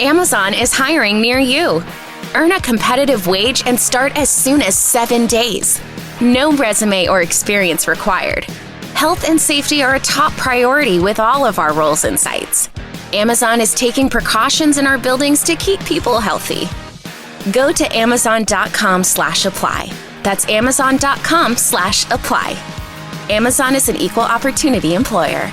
Amazon is hiring near you. Earn a competitive wage and start as soon as 7 days. No resume or experience required. Health and safety are a top priority with all of our roles and sites. Amazon is taking precautions in our buildings to keep people healthy. Go to amazon.com/apply. That's amazon.com/apply. Amazon is an equal opportunity employer.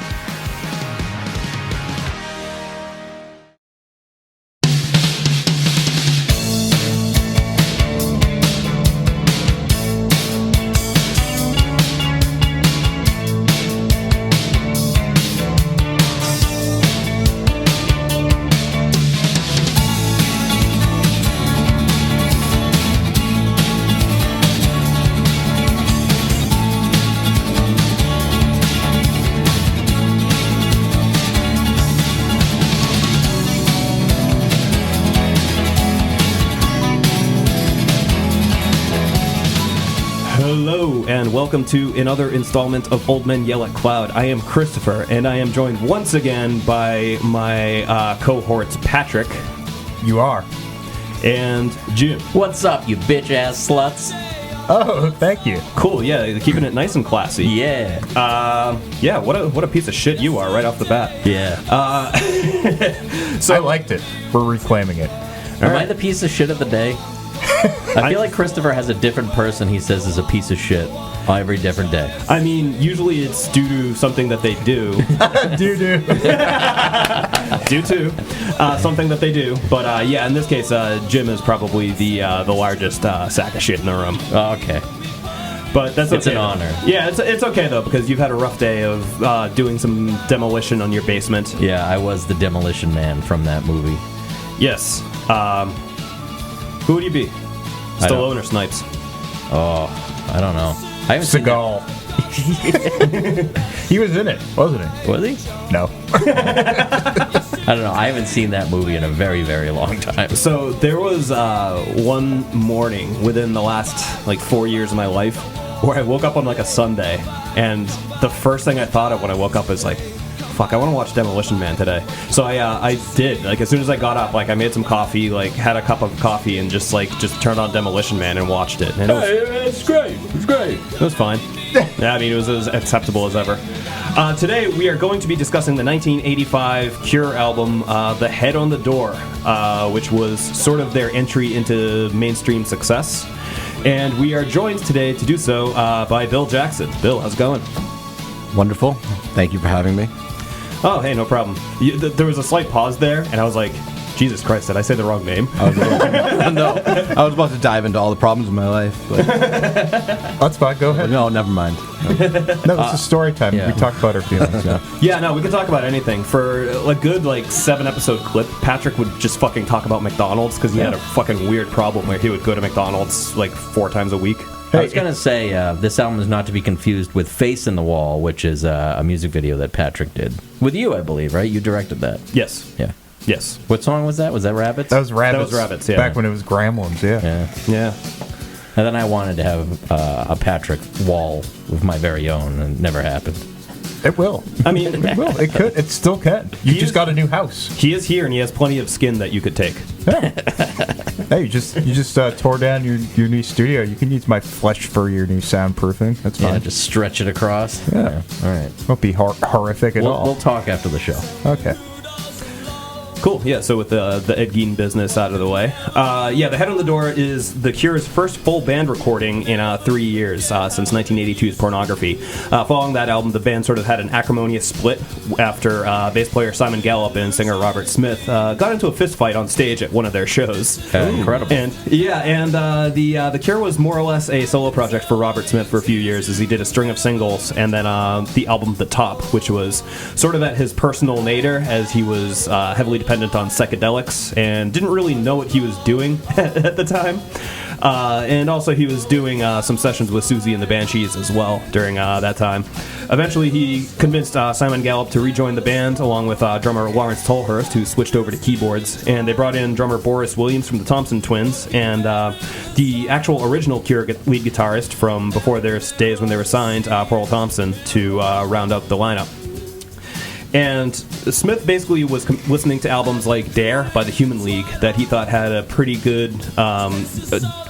Hello, and welcome to another installment of Old Men Yell at Cloud. I am Christopher, and I am joined once again by my cohorts Patrick. You are. And Jim. What's up, you bitch-ass sluts? Oh, thank you. Cool, yeah, keeping it nice and classy. Yeah. Yeah, what a piece of shit you are right off the bat. Yeah. So I liked it. We're reclaiming it. Am I the piece of shit of the day? I feel like Christopher has a different person he says is a piece of shit every different day. I mean, usually it's due to something that they do. Due to something that they do. But yeah, in this case, Jim is probably the largest sack of shit in the room. Oh, okay. But that's okay. It's an honor. Yeah, it's okay though, because you've had a rough day of doing some demolition on your basement. Yeah, I was the demolition man from that movie. Yes. Who would you be? Stallone or Snipes? Oh, I don't know. I haven't Seagal. He was in it, wasn't he? Was he? No. I don't know. I haven't seen that movie in a very, very long time. So there was one morning within the last 4 years of my life where I woke up on a Sunday, and the first thing I thought of when I woke up is fuck, I want to watch Demolition Man today. So I did. As soon as I got up, I made some coffee, had a cup of coffee, and just turned on Demolition Man and watched it. And It's great. It's great. It was fine. Yeah, I mean, it was as acceptable as ever. Today, we are going to be discussing the 1985 Cure album, The Head on the Door, which was sort of their entry into mainstream success. And we are joined today to do so by Bill Jackson. Bill, how's it going? Wonderful. Thank you for having me. Oh, hey, no problem. There was a slight pause there, and I was like, Jesus Christ, did I say the wrong name? No, I was about to dive into all the problems in my life. But That's fine, go ahead. no, never mind. No, it's a story time. yeah. We talk about our feelings. Yeah, no, we can talk about anything. For a good 7-episode clip, Patrick would just fucking talk about McDonald's because he had a fucking weird problem where he would go to McDonald's 4 times a week. I was going to say, this album is not to be confused with Face in the Wall, which is a music video that Patrick did. With you, I believe, right? You directed that. Yes. Yeah. Yes. What song was that? Was that Rabbits? That was Rabbits. That was Rabbits, yeah. Back when it was Gremlins, yeah. Yeah. And then I wanted to have a Patrick wall of my very own, and it never happened. It will. I mean, It will. It could. It still can. You just got a new house. he is here, and he has plenty of skin that you could take. Yeah. Hey, you just tore down your new studio. You can use my flesh for your new soundproofing. That's fine. Yeah, just stretch it across. Yeah. All right. Won't be horrific at all. We'll talk after the show. Okay. Cool. Yeah, so with the Ed Gein business out of the way. Yeah, The Head on the Door is The Cure's first full band recording in 3 years, since 1982's Pornography. Following that album, the band sort of had an acrimonious split after bass player Simon Gallup and singer Robert Smith got into a fist fight on stage at one of their shows. Incredible. And the Cure was more or less a solo project for Robert Smith for a few years, as he did a string of singles, and then the album The Top, which was sort of at his personal nadir, as he was heavily dependent on psychedelics and didn't really know what he was doing at the time. And also he was doing some sessions with Susie and the Banshees as well during that time. Eventually he convinced Simon Gallup to rejoin the band along with drummer Lawrence Tolhurst, who switched over to keyboards, and they brought in drummer Boris Williams from the Thompson Twins and the actual original Cure lead guitarist from before their days when they were signed, Paul Thompson, to round out the lineup. And Smith basically was listening to albums like Dare by the Human League that he thought had a pretty good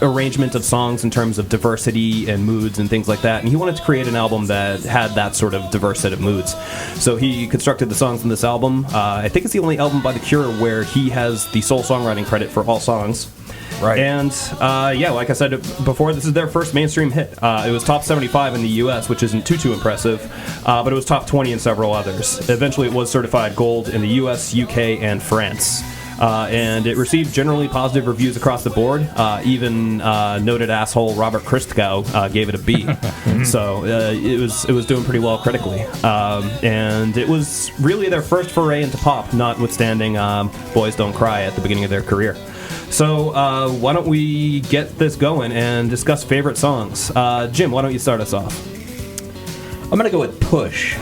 arrangement of songs in terms of diversity and moods and things like that. And he wanted to create an album that had that sort of diverse set of moods. So he constructed the songs in this album. I think it's the only album by The Cure where he has the sole songwriting credit for all songs. Right. And, like I said before, this is their first mainstream hit. It was top 75 in the U.S., which isn't too impressive, but it was top 20 in several others. Eventually, it was certified gold in the U.S., U.K., and France. And it received generally positive reviews across the board. Even noted asshole Robert Christgau gave it a B. So it was doing pretty well critically. And it was really their first foray into pop, notwithstanding Boys Don't Cry at the beginning of their career. So why don't we get this going and discuss favorite songs? Jim, why don't you start us off? I'm going to go with Push.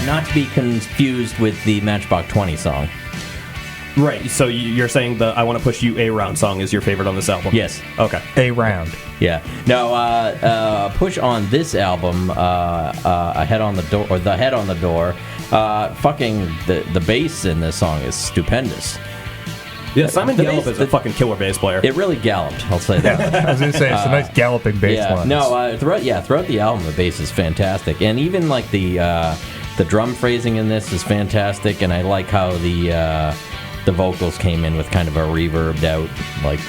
Not to be confused with the Matchbox 20 song. Right, so you're saying the I Want to Push You A-Round song is your favorite on this album? Yes. Okay. A-Round. Yeah. No, Push on this album, A Head on the Door, or The Head on the Door, fucking the bass in this song is stupendous. Yeah, Simon Gallup is a fucking killer bass player. It really galloped, I'll say that. I was going to say, it's a nice galloping bass line. No, throughout the album, the bass is fantastic. And even like the drum phrasing in this is fantastic, and I like how the vocals came in with kind of a reverbed out, like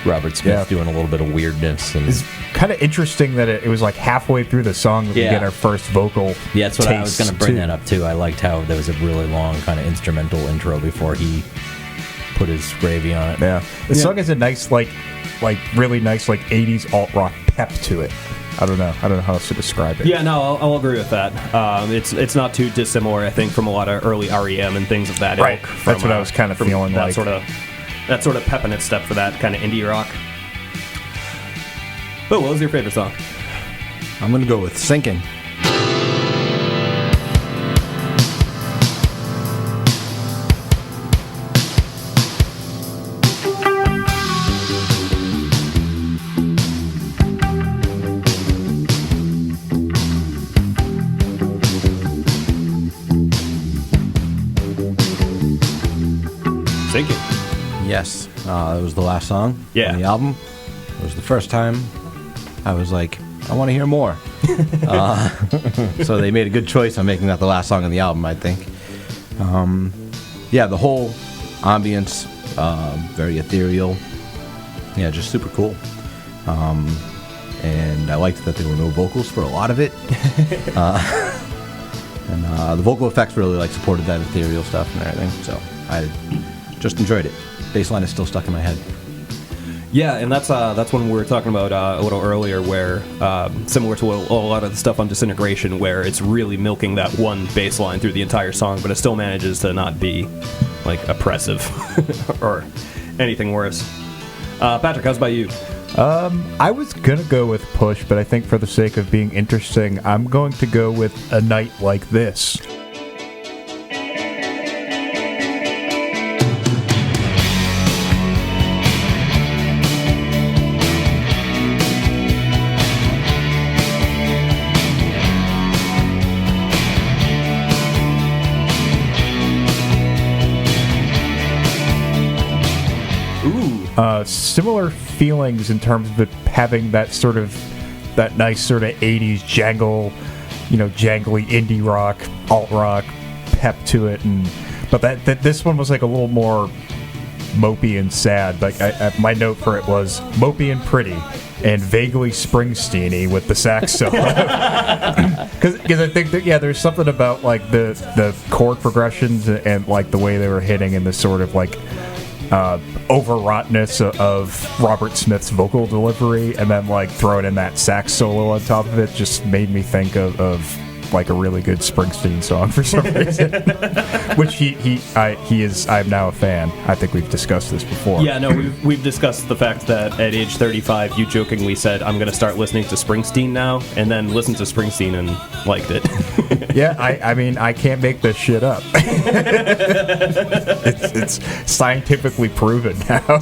Robert Smith doing a little bit of weirdness. And it's kind of interesting that it was like halfway through the song that we get our first vocal. Yeah, that's what I was going to bring that up too. I liked how there was a really long kind of instrumental intro before he put his gravy on it. Yeah, the song has a nice like really nice like 80s alt rock pep to it. I don't know how else to describe it. Yeah, no, I'll agree with that. It's not too dissimilar, I think, from a lot of early REM and things of that ilk. Right. That's what I was kind of feeling that like. That sort of pep in its step for that kind of indie rock. But what was your favorite song? I'm going to go with Sinking. Sinking. Yes, it was the last song on the album. It was the first time I was like, I want to hear more. So they made a good choice on making that the last song on the album, I think. The whole ambience, very ethereal. Yeah, just super cool. And I liked that there were no vocals for a lot of it. And the vocal effects really supported that ethereal stuff and everything. So I just enjoyed it. Bassline is still stuck in my head. Yeah, and that's when we were talking about a little earlier, where similar to a lot of the stuff on Disintegration, where it's really milking that one bass line through the entire song, but it still manages to not be like oppressive or anything worse. Patrick, how's about you? I was gonna go with Push, but I think for the sake of being interesting, I'm going to go with A Night Like This. Similar feelings in terms of it having that nice sort of 80s jangle, jangly indie rock, alt rock pep to it, but that this one was like a little more mopey and sad. Like my note for it was mopey and pretty and vaguely Springsteen-y with the sax solo. Because I think that there's something about like the chord progressions and like the way they were hitting and the sort of like overwrougtness of Robert Smith's vocal delivery, and then like throwing in that sax solo on top of it just made me think of like a really good Springsteen song for some reason. Which I'm now a fan. I think we've discussed this before. Yeah, no, we've discussed the fact that at age 35 you jokingly said I'm going to start listening to Springsteen now, and then listened to Springsteen and liked it. Yeah, I mean, I can't make this shit up. it's scientifically proven now.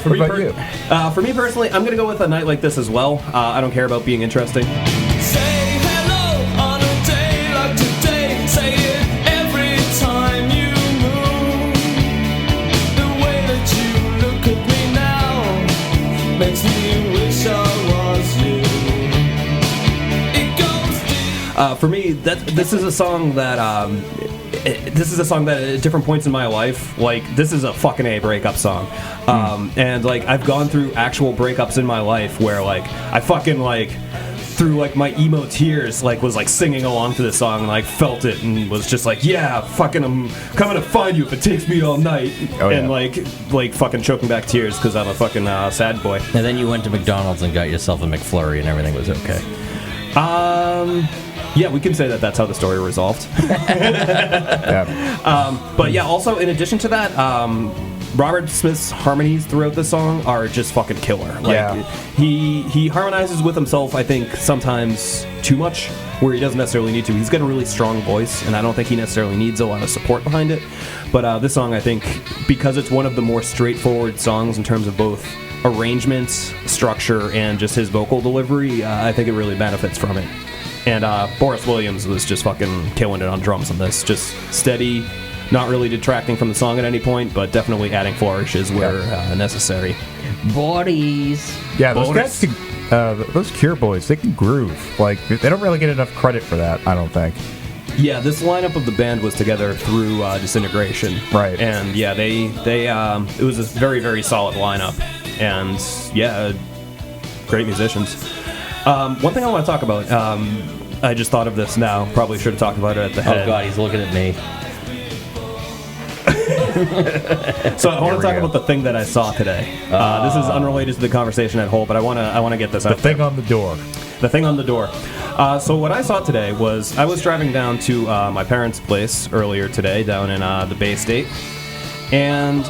For me personally, I'm going to go with A Night Like This as well. I don't care about being interesting. Say hello on a day like today. Say it every time you move. The way that you look at me now makes me wish I was you. It goes deep. For me, this is a song that at different points in my life, like, this is a fucking A breakup song. And, like, I've gone through actual breakups in my life where, like, I fucking, like, through, like, my emo tears, like, was, like, singing along to this song and, like, felt it and was just like, yeah, fucking, I'm coming to find you if it takes me all night. And, like, fucking choking back tears because I'm a fucking sad boy. And then you went to McDonald's and got yourself a McFlurry and everything was okay. Yeah, we can say that that's how the story resolved. But yeah, also in addition to that, Robert Smith's harmonies throughout the song are just fucking killer. Like, he harmonizes with himself, I think, sometimes too much, where he doesn't necessarily need to. He's got a really strong voice, and I don't think he necessarily needs a lot of support behind it. But this song, I think, because it's one of the more straightforward songs in terms of both arrangements, structure, and just his vocal delivery, I think it really benefits from it. And Boris Williams was just fucking killing it on drums on this. Just steady, not really detracting from the song at any point, but definitely adding flourishes where necessary. Bodies. Yeah, those guys can, those Cure boys, they can groove. Like, they don't really get enough credit for that, I don't think. Yeah, this lineup of the band was together through Disintegration. Right. And yeah, they it was a very, very solid lineup. And yeah, great musicians. One thing I want to talk about, I just thought of this now, probably should have talked about it at the head. Oh god, he's looking at me. So I want to talk about the thing that I saw today. This is unrelated to the conversation at whole, but I want to get this out. The thing on the door. The thing on the door. So what I saw today was I was driving down to my parents' place earlier today down in the Bay State, and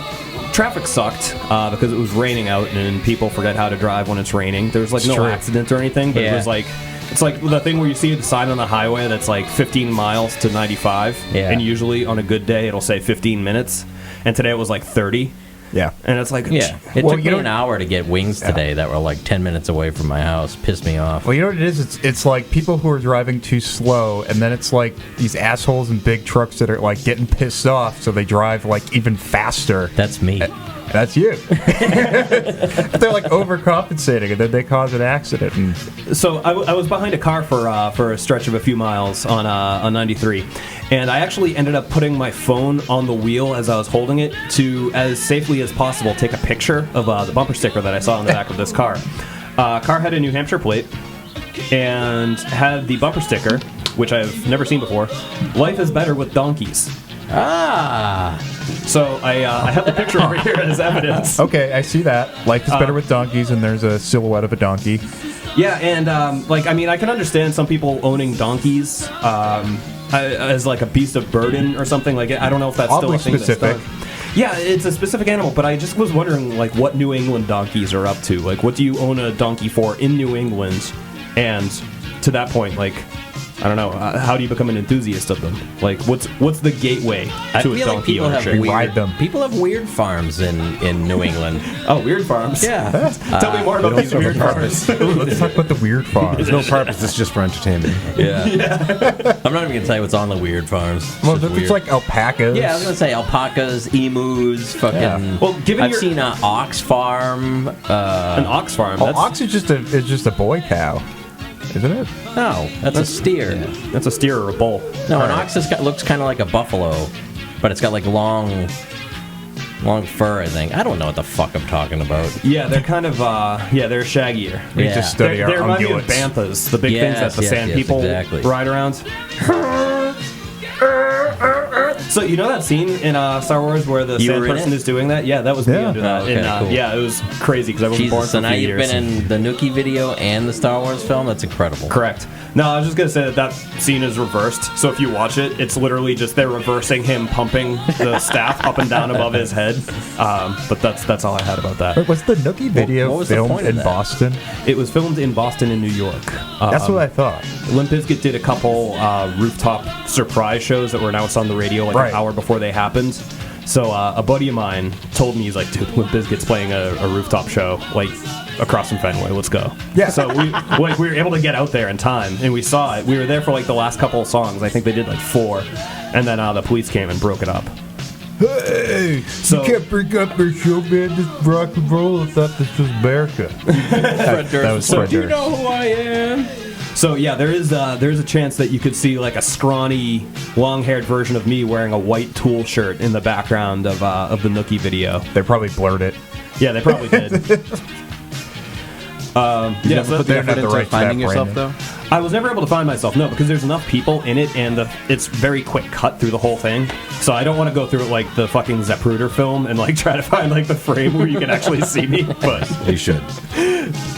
traffic sucked because it was raining out and people forget how to drive when it's raining. There was like no accident or anything, but it was like, it's like the thing where you see the sign on the highway that's like 15 miles to 95, and usually on a good day it'll say 15 minutes, and today it was like 30. Yeah. And it's like... Yeah. It took me an hour to get wings today that were like 10 minutes away from my house. Pissed me off. Well, you know what it is? It's like people who are driving too slow, and then it's like these assholes in big trucks that are like getting pissed off, so they drive like even faster. That's me. That's you. They're like overcompensating, and then they cause an accident. And so I was behind a car for a stretch of a few miles on 93, and I actually ended up putting my phone on the wheel as I was holding it to, as safely as possible, take a picture of the bumper sticker that I saw on the back of this car. Car had a New Hampshire plate and had the bumper sticker, which I've never seen before. Life is better with donkeys. So I have the picture over here as evidence. Okay, I see that. Life is better with donkeys, and there's a silhouette of a donkey. Yeah, and like, I mean, I can understand some people owning donkeys as like a beast of burden or something. Like, I don't know if that's oddly still a thing specific. that's done. Yeah, it's a specific animal, but I just was wondering like what New England donkeys are up to. Like, what do you own a donkey for in New England? And to that point, like, I don't know. How do you become an enthusiast of them? Like, what's the gateway to a donkey ownership? People have weird farms in New England. Oh, weird farms. Yeah. Tell me more about these weird farms. Let's talk about the weird farms. There's no purpose. It's just for entertainment. Yeah. I'm not even gonna tell you what's on the weird farms. Well, it's like alpacas. Yeah, I was gonna say alpacas, emus, fucking. Yeah. Well, I've seen an ox farm. An ox farm. Oh, ox is just a boy cow, isn't it? No, that's a steer. Yeah. That's a steer or a bull. No, an ox looks kind of like a buffalo, but it's got like long fur, I think. I don't know what the fuck I'm talking about. Yeah, they're kind of, they're shaggier. We just study our They remind me of ungulates. banthas, the big things that the sand people ride around. So you know that scene in Star Wars where the sand person is doing that? Yeah, that was me Yeah. under that. Okay, And, cool. Yeah, it was crazy because I wasn't born Jesus, for so a now few you've years. been in the Nookie video and the Star Wars film? That's incredible. Correct. No, I was just gonna say that scene is reversed. So if you watch it, it's literally just they're reversing him pumping the staff up and down above his head. But that's all I had about that. Wait, was the Nookie video what was the filmed point of in that? Boston? It was filmed in Boston and New York. That's what I thought. Limp Bizkit did a couple rooftop surprise shows that were announced on the radio like Right. an hour before they happened. So a buddy of mine told me, he's like, dude, Limp Bizkit's playing a rooftop show like across from Fenway. Let's go. Yeah. So we were able to get out there in time, and we saw it. We were there for like the last couple of songs. I think they did like 4, and then the police came and broke it up. Hey, So- you can't bring up your show, man. This is rock and roll. I thought this was America. that was Fred Durst. who I am? So yeah, there's a chance that you could see like a scrawny, long-haired version of me wearing a white Tool shirt in the background of the Nookie video. They probably blurred it. Yeah, they probably did. Yeah, so Put the They're effort not the into right to finding that yourself, brand. though? I was never able to find myself, no, because there's enough people in it, and it's very quick cut through the whole thing. So I don't want to go through it like the fucking Zapruder film and like try to find like the frame where you can actually see me. But You should.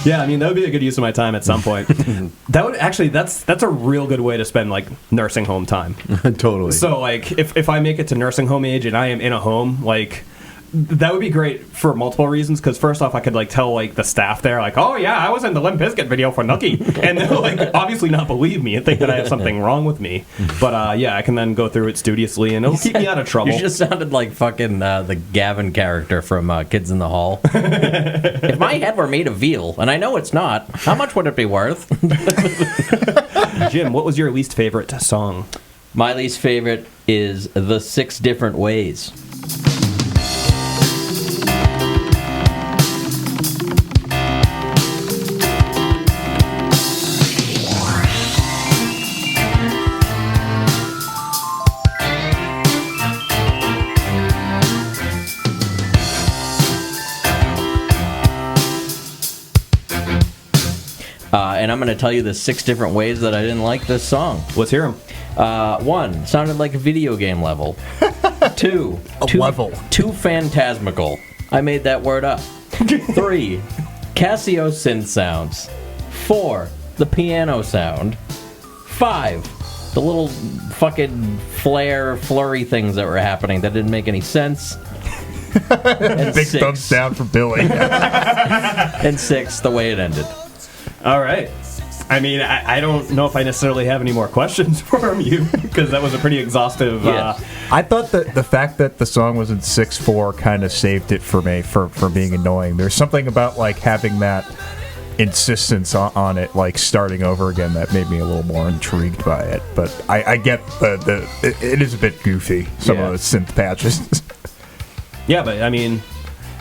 yeah, I mean that would be a good use of my time at some point. That would actually that's a real good way to spend like nursing home time. Totally. So like if I make it to nursing home age and I am in a home, like that would be great for multiple reasons. Because first off, I could like tell like the staff there, like, oh yeah, I was in the Limp Bizkit video for Nookie, and they'll like obviously not believe me and think that I have something wrong with me. But yeah, I can then go through it studiously, and it'll keep me out of trouble. You just sounded like fucking the Gavin character from Kids in the Hall. If my head were made of veal, and I know it's not, how much would it be worth? Jim, what was your least favorite song? My least favorite is The 6 Different Ways. And I'm going to tell you the 6 different ways that I didn't like this song. Let's hear him. 1, sounded like a video game level. 2, level. Too phantasmical. I made that word up. 3, Casio synth sounds. 4, the piano sound. 5, the little fucking flurry things that were happening that didn't make any sense. And Big 6, thumbs down for Billy. and 6, the way it ended. All right. I mean, I don't know if I necessarily have any more questions from you, because that was a pretty exhaustive... Yeah. I thought that the fact that the song was in 6/4 kind of saved it for me for being annoying. There's something about like having that insistence on it, like starting over again, that made me a little more intrigued by it. But I get it is a bit goofy, some Yeah. of the synth patches. Yeah, but I mean,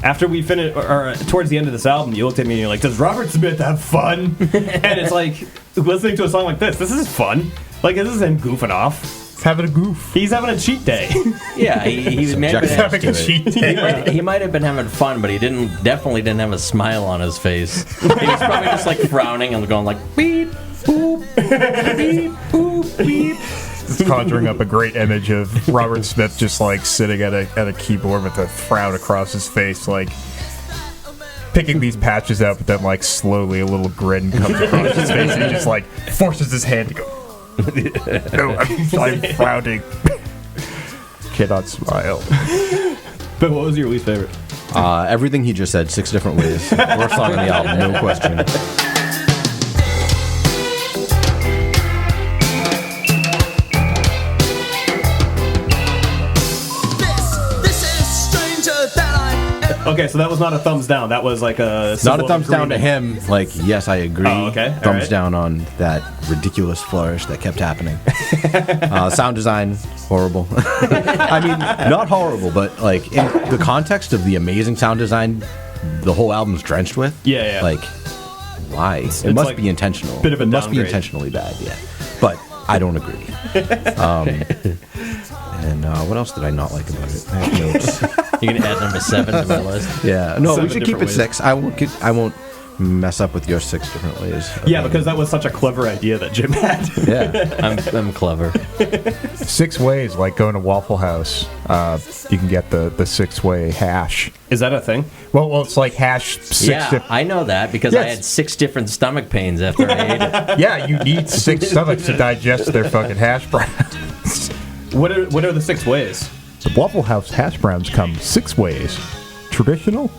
after we finished, or towards the end of this album, you looked at me and you're like, does Robert Smith have fun? And it's like, listening to a song like this is fun. Like, this is him goofing off. He's having a goof. He's having a cheat day. Yeah, he may have He's been having a cheat day. he might have been having fun, but he definitely didn't have a smile on his face. He was probably just like frowning and going like beep boop beep boop beep. It's conjuring up a great image of Robert Smith just like sitting at a keyboard with a frown across his face, like picking these patches out, but then like slowly a little grin comes across his face and he just like forces his hand to go. No, I'm frowning. Cannot smile. But what was your least favorite? Everything he just said, 6 different ways. Worst song on the album, no question. This is stranger than I ever. Okay, so that was not a thumbs down. That was like a... Not a thumbs down to him. Like, yes, I agree. Oh, okay. All Thumbs right. down on that ridiculous flourish that kept happening. Sound design, horrible. I mean, not horrible, but like in the context of the amazing sound design the whole album's drenched with. Yeah. Like, why? It it's must like be intentional. bit of a It must be downgrade. intentionally bad, yeah. But I don't agree. And what else did I not like about it? I have notes. You can add number 7 to my list. Yeah, no, we 7 should keep different it ways. 6. I won't mess up with your 6 different ways. Yeah, because that was such a clever idea that Jim had. Yeah. I'm clever. 6 ways, like going to Waffle House. You can get the 6-way hash. Is that a thing? Well, it's like hash 6 Yeah, I know that because I Yes. had 6 different stomach pains after I ate it. Yeah, you need 6 stomachs to digest their fucking hash browns. What are the 6 ways? The Waffle House hash browns come 6 ways. Traditional,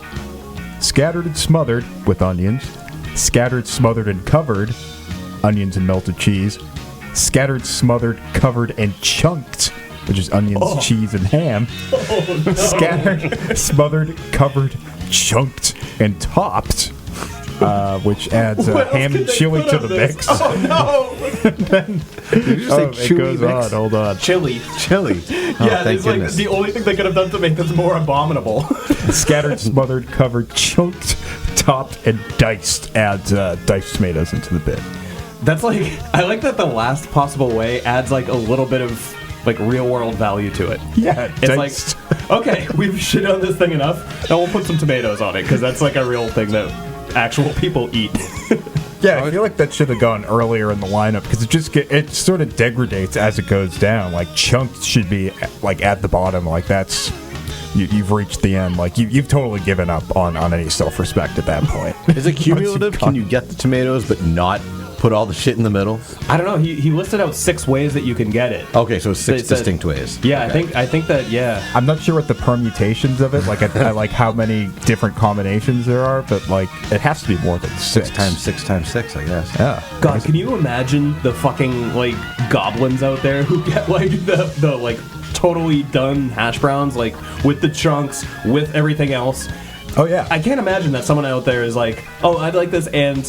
scattered and smothered with onions, scattered, smothered, and covered, onions and melted cheese, scattered, smothered, covered, and chunked, which is onions, cheese, and ham, scattered, smothered, covered, chunked, and topped, which adds ham and chili to the mix. Oh no! It goes on. Hold on. Chili. Chili. Yeah, thank it's like goodness. the only thing they could have done to make this more abominable. Scattered, smothered, covered, chunked, topped, and diced. Adds diced tomatoes into the bit. That's like, I like that the last possible way adds like a little bit of like real world value to it. Yeah, It's diced. like, okay, we've shit on this thing enough, and we'll put some tomatoes on it, because that's like a real thing that actual people eat. Yeah, I feel like that should have gone earlier in the lineup because it sort of degradates as it goes down. Like chunked should be like at the bottom. Like that's you've reached the end. Like you've totally given up on any self-respect at that point. Is it cumulative? Can you get the tomatoes but not put all the shit in the middle? I don't know. He listed out 6 ways that you can get it. Okay, so 6 They said- distinct ways. Yeah, Okay. I think that, yeah. I'm not sure what the permutations of it. Like I like how many different combinations there are, but like it has to be more than 6 times 6 times 6, I guess. Yeah. God, can you imagine the fucking like goblins out there who get like the like totally done hash browns, like with the chunks, with everything else? Oh yeah. I can't imagine that someone out there is like, oh, I'd like this and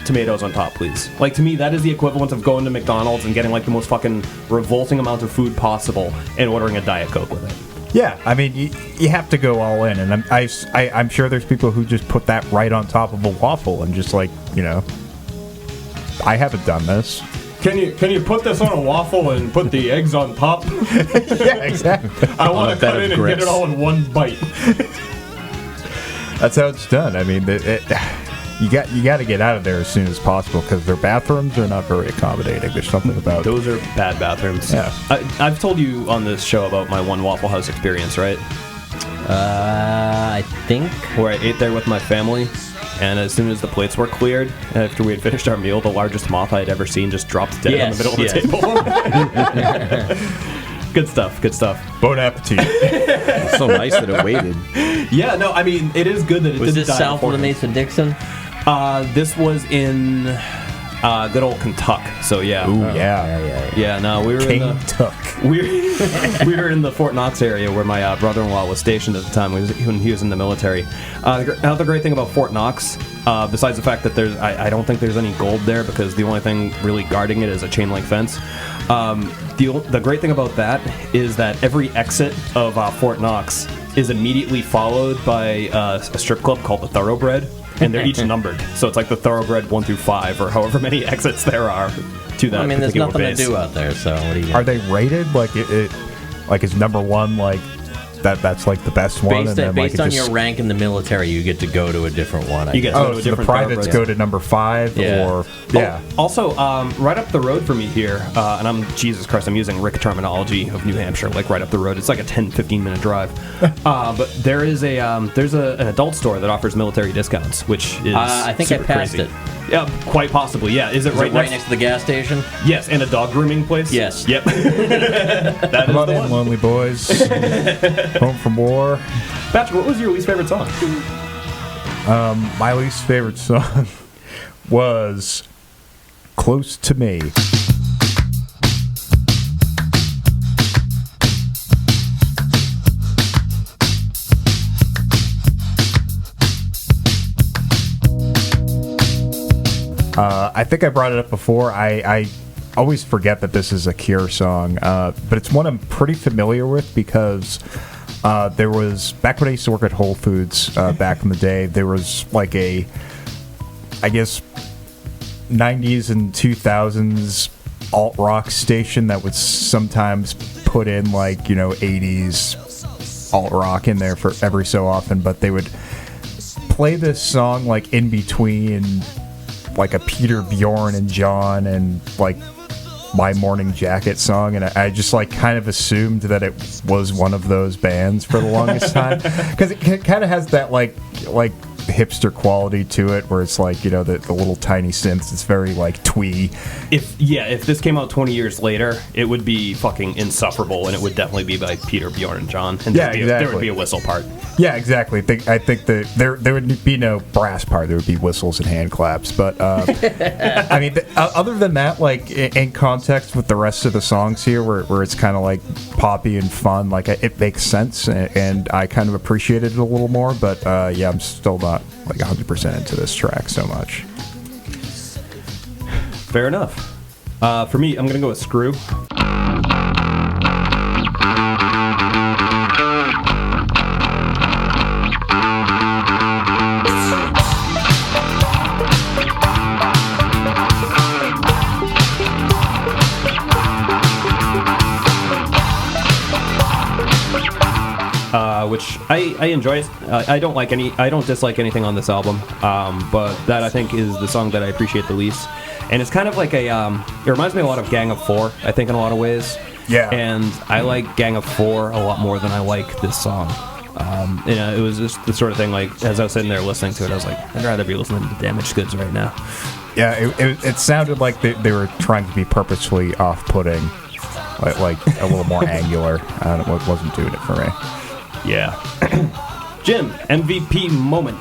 tomatoes on top, please. Like, to me, that is the equivalent of going to McDonald's and getting like the most fucking revolting amount of food possible and ordering a Diet Coke with it. Yeah, I mean, you have to go all in, and I'm sure there's people who just put that right on top of a waffle and just like, you know, I haven't done this. Can you put this on a waffle and put the eggs on top? Yeah, exactly. I On want a to bed cut of in and get grits. it all in one bite. That's how it's done. I mean, you got to get out of there as soon as possible because their bathrooms are not very accommodating. There's something about Those are bad bathrooms. Yeah. I've told you on this show about my one Waffle House experience, right? I think. Where I ate there with my family, and as soon as the plates were cleared, after we had finished our meal, the largest moth I had ever seen just dropped dead in the middle of the table. Good stuff, good stuff. Bon appetit. It's so nice that it waited. Yeah, no, I mean, it is good that it Was didn't this die south of the beforehand. Mason-Dixon? This was in good old Kentucky, so yeah. Ooh, yeah. Yeah, no, we were in the... Tuck. We were in the Fort Knox area where my brother-in-law was stationed at the time when he was in the military. Now, the great thing about Fort Knox, besides the fact that I don't think there's any gold there because the only thing really guarding it is a chain-link fence. The great thing about that is that every exit of Fort Knox is immediately followed by a strip club called the Thoroughbred, and they're each numbered. So it's like the Thoroughbred 1 through 5, or however many exits there are to that. I mean, there's particular nothing base. to do out there, so what do you Are they rated like it like is number one like that's like the best one? Based, and then, based like, on it your just, rank in the military, you get to go to a different one. I You get guess. to go oh, to a so the different privates Thoroughbreds. go to number 5 Yeah. or yeah. Also, right up the road from me here, and I'm using Rick terminology of New Hampshire, like right up the road. It's like a 10-15 minute drive. But there is there's an adult store that offers military discounts, which is I think I super passed crazy. it. Yeah, quite possibly. Yeah, is it Is right it right next to the gas station? Yes, and a dog grooming place. Yes. Yep. That Come is on the in, one. lonely boys. Home from war. Patrick, what was your least favorite song? My least favorite song was "Close to Me." I think I brought it up before. I always forget that this is a Cure song, but it's one I'm pretty familiar with because there was, back when I used to work at Whole Foods back in the day, there was like a, I guess, 90s and 2000s alt-rock station that would sometimes put in like, 80s alt-rock in there for every so often, but they would play this song like in between like a Peter, Bjorn, and John and like My Morning Jacket song, and I just like kind of assumed that it was one of those bands for the longest time, because it kind of has that like hipster quality to it, where it's like, you know, the little tiny synths. It's very like twee. If this came out 20 years later, it would be fucking insufferable, and it would definitely be by Peter, Bjorn, and John. And there would be a whistle part. Yeah, exactly. I think that there would be no brass part. There would be whistles and hand claps. But I mean, other than that, like in context with the rest of the songs here, where it's kind of like poppy and fun, like it makes sense, and I kind of appreciated it a little more. But yeah, I'm still not like 100% into this track so much. Fair enough. For me, I'm gonna go with Screw. Which I enjoy. I don't dislike anything on this album, but that I think is the song that I appreciate the least. And it's kind of like it reminds me a lot of Gang of Four, I think, in a lot of ways. Yeah. And I like Gang of Four a lot more than I like this song. You know, it was just the sort of thing, like, as I was sitting there listening to it, I was like, I'd rather be listening to Damaged Goods right now. Yeah, it sounded like they were trying to be purposefully off-putting, like a little more angular. It wasn't doing it for me. Yeah. Jim, MVP moment.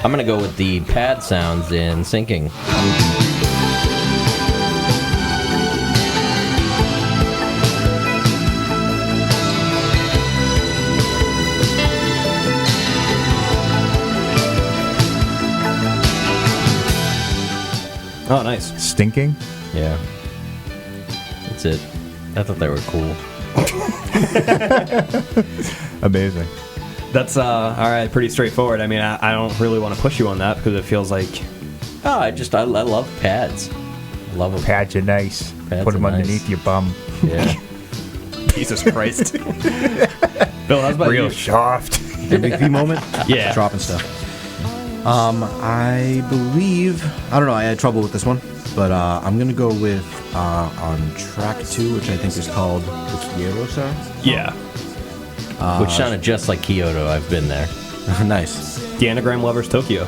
I'm going to go with the pad sounds in Sinking. Oh, nice. Stinking? Yeah. That's it. I thought they were cool. Amazing. That's all right, pretty straightforward. I mean, I don't really want to push you on that, because it feels like... Oh, I love pads. I love them. Pads are nice. Pads Put them are nice. underneath your bum. Yeah. Jesus Christ. Bill, how's about Real you? soft. MVP moment? Yeah. Dropping stuff. I believe, I don't know, I had trouble with this one, but I'm going to go with on track 2, which I think is called the Kyoto sound. Yeah. Which sounded just like Kyoto. I've been there. Nice. The Anagram Lovers Tokyo.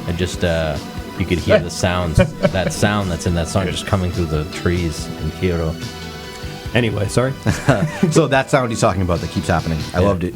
I just, you could hear the sounds, that sound that's in that song just coming through the trees in Kyoto. Anyway, sorry. So that sound he's talking about that keeps happening. I loved it.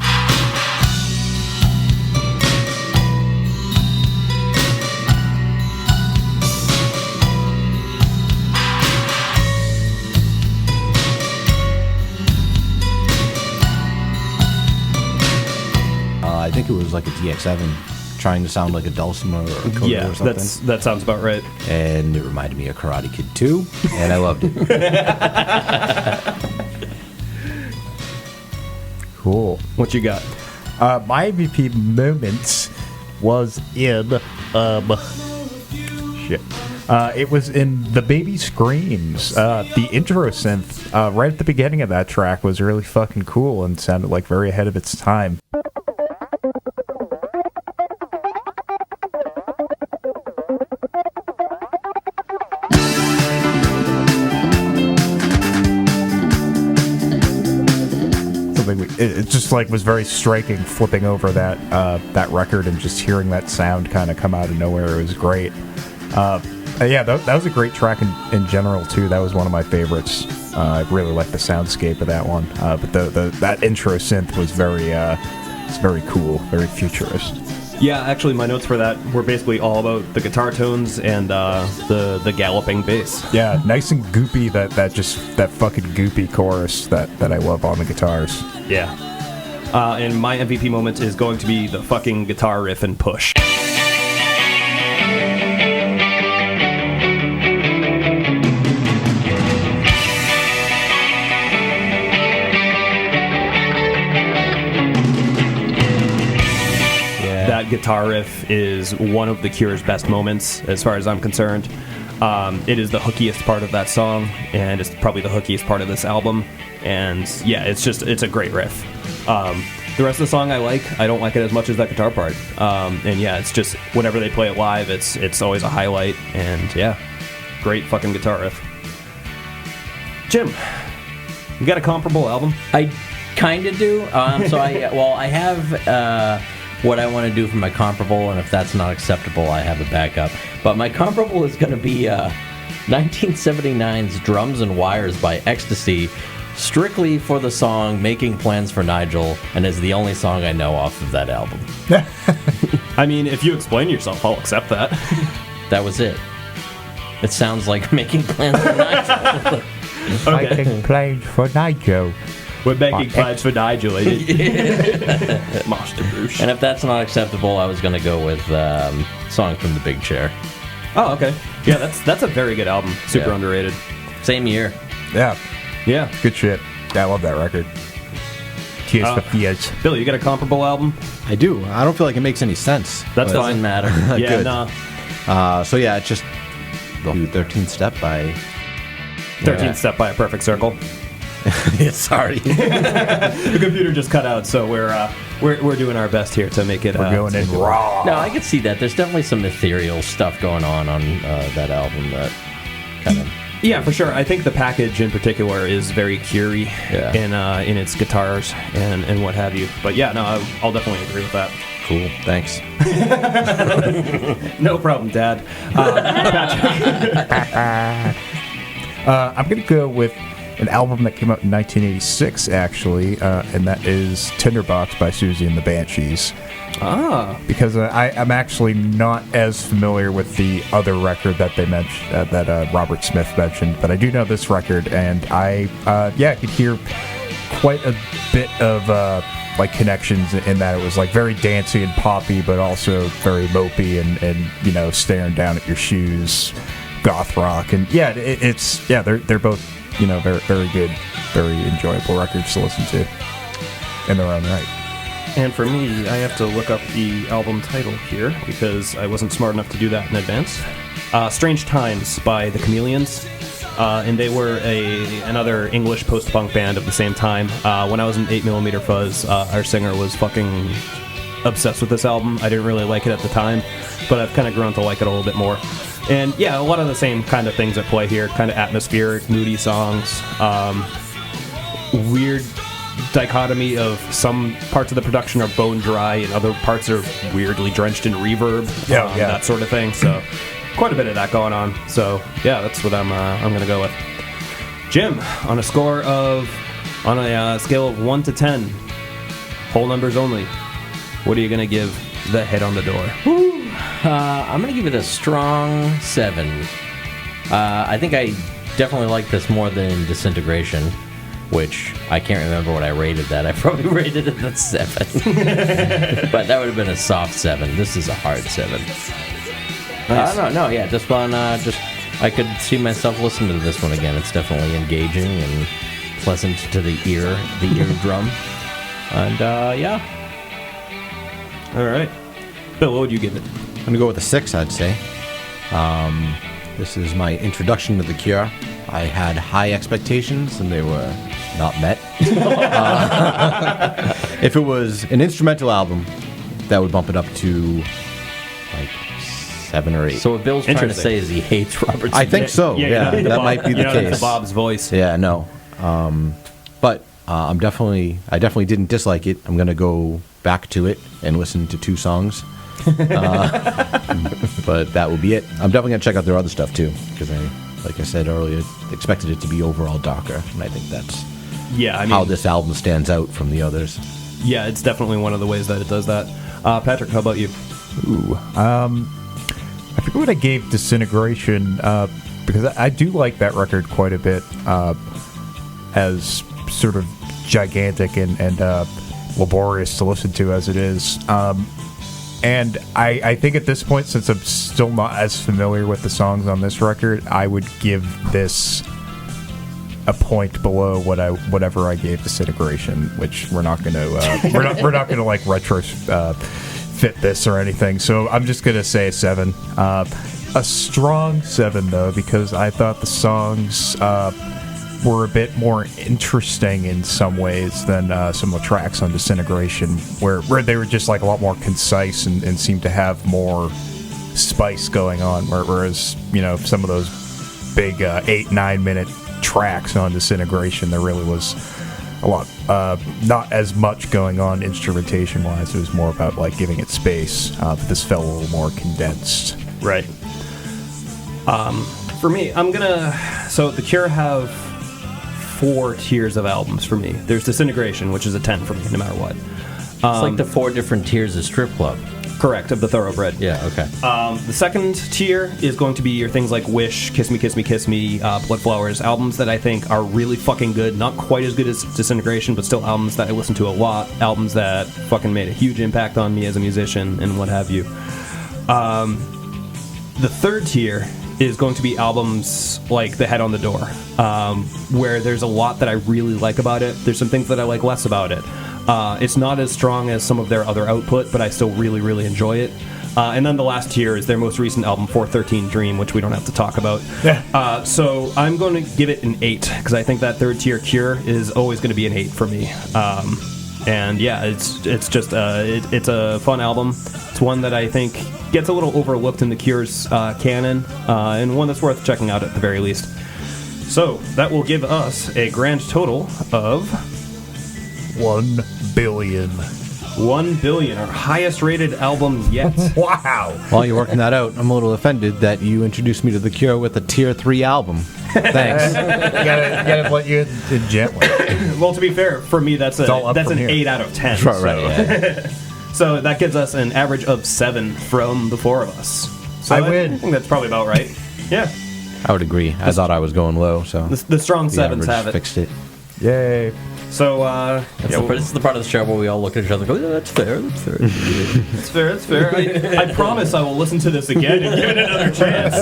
I think it was like a DX7 trying to sound like a dulcimer or a coda or something. That sounds about right. And it reminded me of Karate Kid 2, and I loved it. Cool. What you got? My MVP moments was in shit. It was in The Baby Screams. The intro synth right at the beginning of that track was really fucking cool and sounded like very ahead of its time. It just like was very striking, flipping over that record and just hearing that sound kind of come out of nowhere. It was great. Yeah, that was a great track in general too. That was one of my favorites. I really liked the soundscape of that one. But that intro synth was it's very cool, very futurist. Yeah, actually, my notes for that were basically all about the guitar tones and the galloping bass. Yeah, nice and goopy. That fucking goopy chorus that I love on the guitars. Yeah. And my MVP moment is going to be the fucking guitar riff and Push. That guitar riff is one of The Cure's best moments, as far as I'm concerned. It is the hookiest part of that song, and it's probably the hookiest part of this album. And yeah, it's a great riff. The rest of the song I like. I don't like it as much as that guitar part. And yeah, it's just whenever they play it live, it's always a highlight. And yeah, great fucking guitar riff. Jim, you got a comparable album? I kind of do. I have what I want to do for my comparable, and if that's not acceptable, I have a backup. But my comparable is going to be 1979's Drums and Wires by Ecstasy, strictly for the song Making Plans for Nigel, and is the only song I know off of that album. I mean, if you explain yourself, I'll accept that. That was it. It sounds like Making Plans for Nigel. Okay. Making plans for Nigel. We're making plans for Nigel. Master Bruce. And if that's not acceptable, I was going to go with Song from the Big Chair. Oh, okay. Yeah, that's a very good album. Super underrated. Same year. Yeah. Yeah. Good shit. Yeah, I love that record. Tears for Fears. Billy, you got a comparable album? I do. I don't feel like it makes any sense. That's but- Doesn't matter. Yeah, Good. nah. So yeah, it's just the 13th Step by... 13th Step by A Perfect Circle. Sorry. The computer just cut out, so we're doing our best here to make it. We're going in raw. No, I can see that. There's definitely some ethereal stuff going on that album that kind of... Yeah, for sure. I think the package in particular is very Curie in its guitars and what have you. But yeah, no, I'll definitely agree with that. Cool. Thanks. No problem, Dad. I'm going to go with an album that came out in 1986, actually, and that is Tinderbox by Susie and the Banshees. Because I'm actually not as familiar with the other record that they mentioned, that Robert Smith mentioned, but I do know this record, and I could hear quite a bit of like connections in that it was like very dancey and poppy, but also very mopey and staring down at your shoes, goth rock, and they're both very very good, very enjoyable records to listen to in their own right. And for me, I have to look up the album title here because I wasn't smart enough to do that in advance. Strange Times by the Chameleons. And they were another English post-punk band of the same time. When I was in 8mm Fuzz, our singer was fucking obsessed with this album. I didn't really like it at the time, but I've kind of grown to like it a little bit more. And yeah, a lot of the same kind of things at play here. Kind of atmospheric, moody songs. Weird dichotomy of some parts of the production are bone dry and other parts are weirdly drenched in reverb. That sort of thing. So quite a bit of that going on. So yeah, that's what I'm going to go with. Jim, on a scale of 1 to 10, whole numbers only, what are you going to give The Head on the Door? I'm going to give it a strong 7. I think I definitely like this more than Disintegration, which I can't remember what I rated that. I probably rated it at 7. But that would have been a soft 7. This is a hard 7. Nice. This one, I could see myself listening to this one again. It's definitely engaging and pleasant to the eardrum. And, All right. Bill, what would you give it? I'm going to go with a 6, I'd say. This is my introduction to The Cure. I had high expectations, and they were not met. If it was an instrumental album, that would bump it up to, like, 7 or 8. So what Bill's trying to say is he hates Robert Smith. I think so, yeah. That might be the case. That's Bob's voice. Yeah, no. But I definitely didn't dislike it. I'm going to go back to it and listen to 2 songs. But that will be it. I'm definitely going to check out their other stuff, too, because like I said earlier, expected it to be overall darker, and I think that's how this album stands out from the others. Yeah, it's definitely one of the ways that it does that. Patrick, how about you? I forget what I gave Disintegration, because I do like that record quite a bit, as sort of gigantic and laborious to listen to as it is. And I think at this point, since I'm still not as familiar with the songs on this record, I would give this a point below whatever I gave Disintegration, which we're not going to we're not going to like retro fit this or anything. So I'm just going to say a 7. A strong 7 though, because I thought the songs were a bit more interesting in some ways than some of the tracks on Disintegration, where they were just like a lot more concise and seemed to have more spice going on. Whereas, some of those big 8-9 minute tracks on Disintegration, there really was a lot, not as much going on instrumentation wise. It was more about like giving it space. But this felt a little more condensed. Right. For me, so The Cure have 4 tiers of albums for me. There's Disintegration, which is a 10 for me, no matter what. It's like the 4 different tiers of strip club. Correct, of the Thoroughbred. Yeah, okay. The second tier is going to be your things like Wish, Kiss Me, Kiss Me, Kiss Me, Blood Flowers, albums that I think are really fucking good. Not quite as good as Disintegration, but still albums that I listen to a lot. Albums that fucking made a huge impact on me as a musician and what have you. The third tier is going to be albums like The Head on the Door, where there's a lot that I really like about it. There's some things that I like less about it. It's not as strong as some of their other output, but I still really, really enjoy it. And then the last tier is their most recent album, 413 Dream, which we don't have to talk about. So I'm going to give it an 8, because I think that third tier, Cure, is always going to be an 8 for me. And yeah, it's just it's a fun album. It's one that I think gets a little overlooked in the Cure's canon, and one that's worth checking out at the very least. So that will give us a grand total of 1 billion. 1 billion, our highest rated album yet. Wow. While you're working that out, I'm a little offended that you introduced me to The Cure with a tier 3 album. Thanks. gotta let you in gently. Well, to be fair, for me, that's an here. 8 out of 10. Right. Yeah. So that gives us an average of 7 from the 4 of us. So I win. I think that's probably about right. Yeah. I would agree. I thought I was going low, so The strong 7s have it. Fixed it. Yay. So, This is the part of the show where we all look at each other and go, yeah, that's fair. That's fair. I promise I will listen to this again and give it another chance.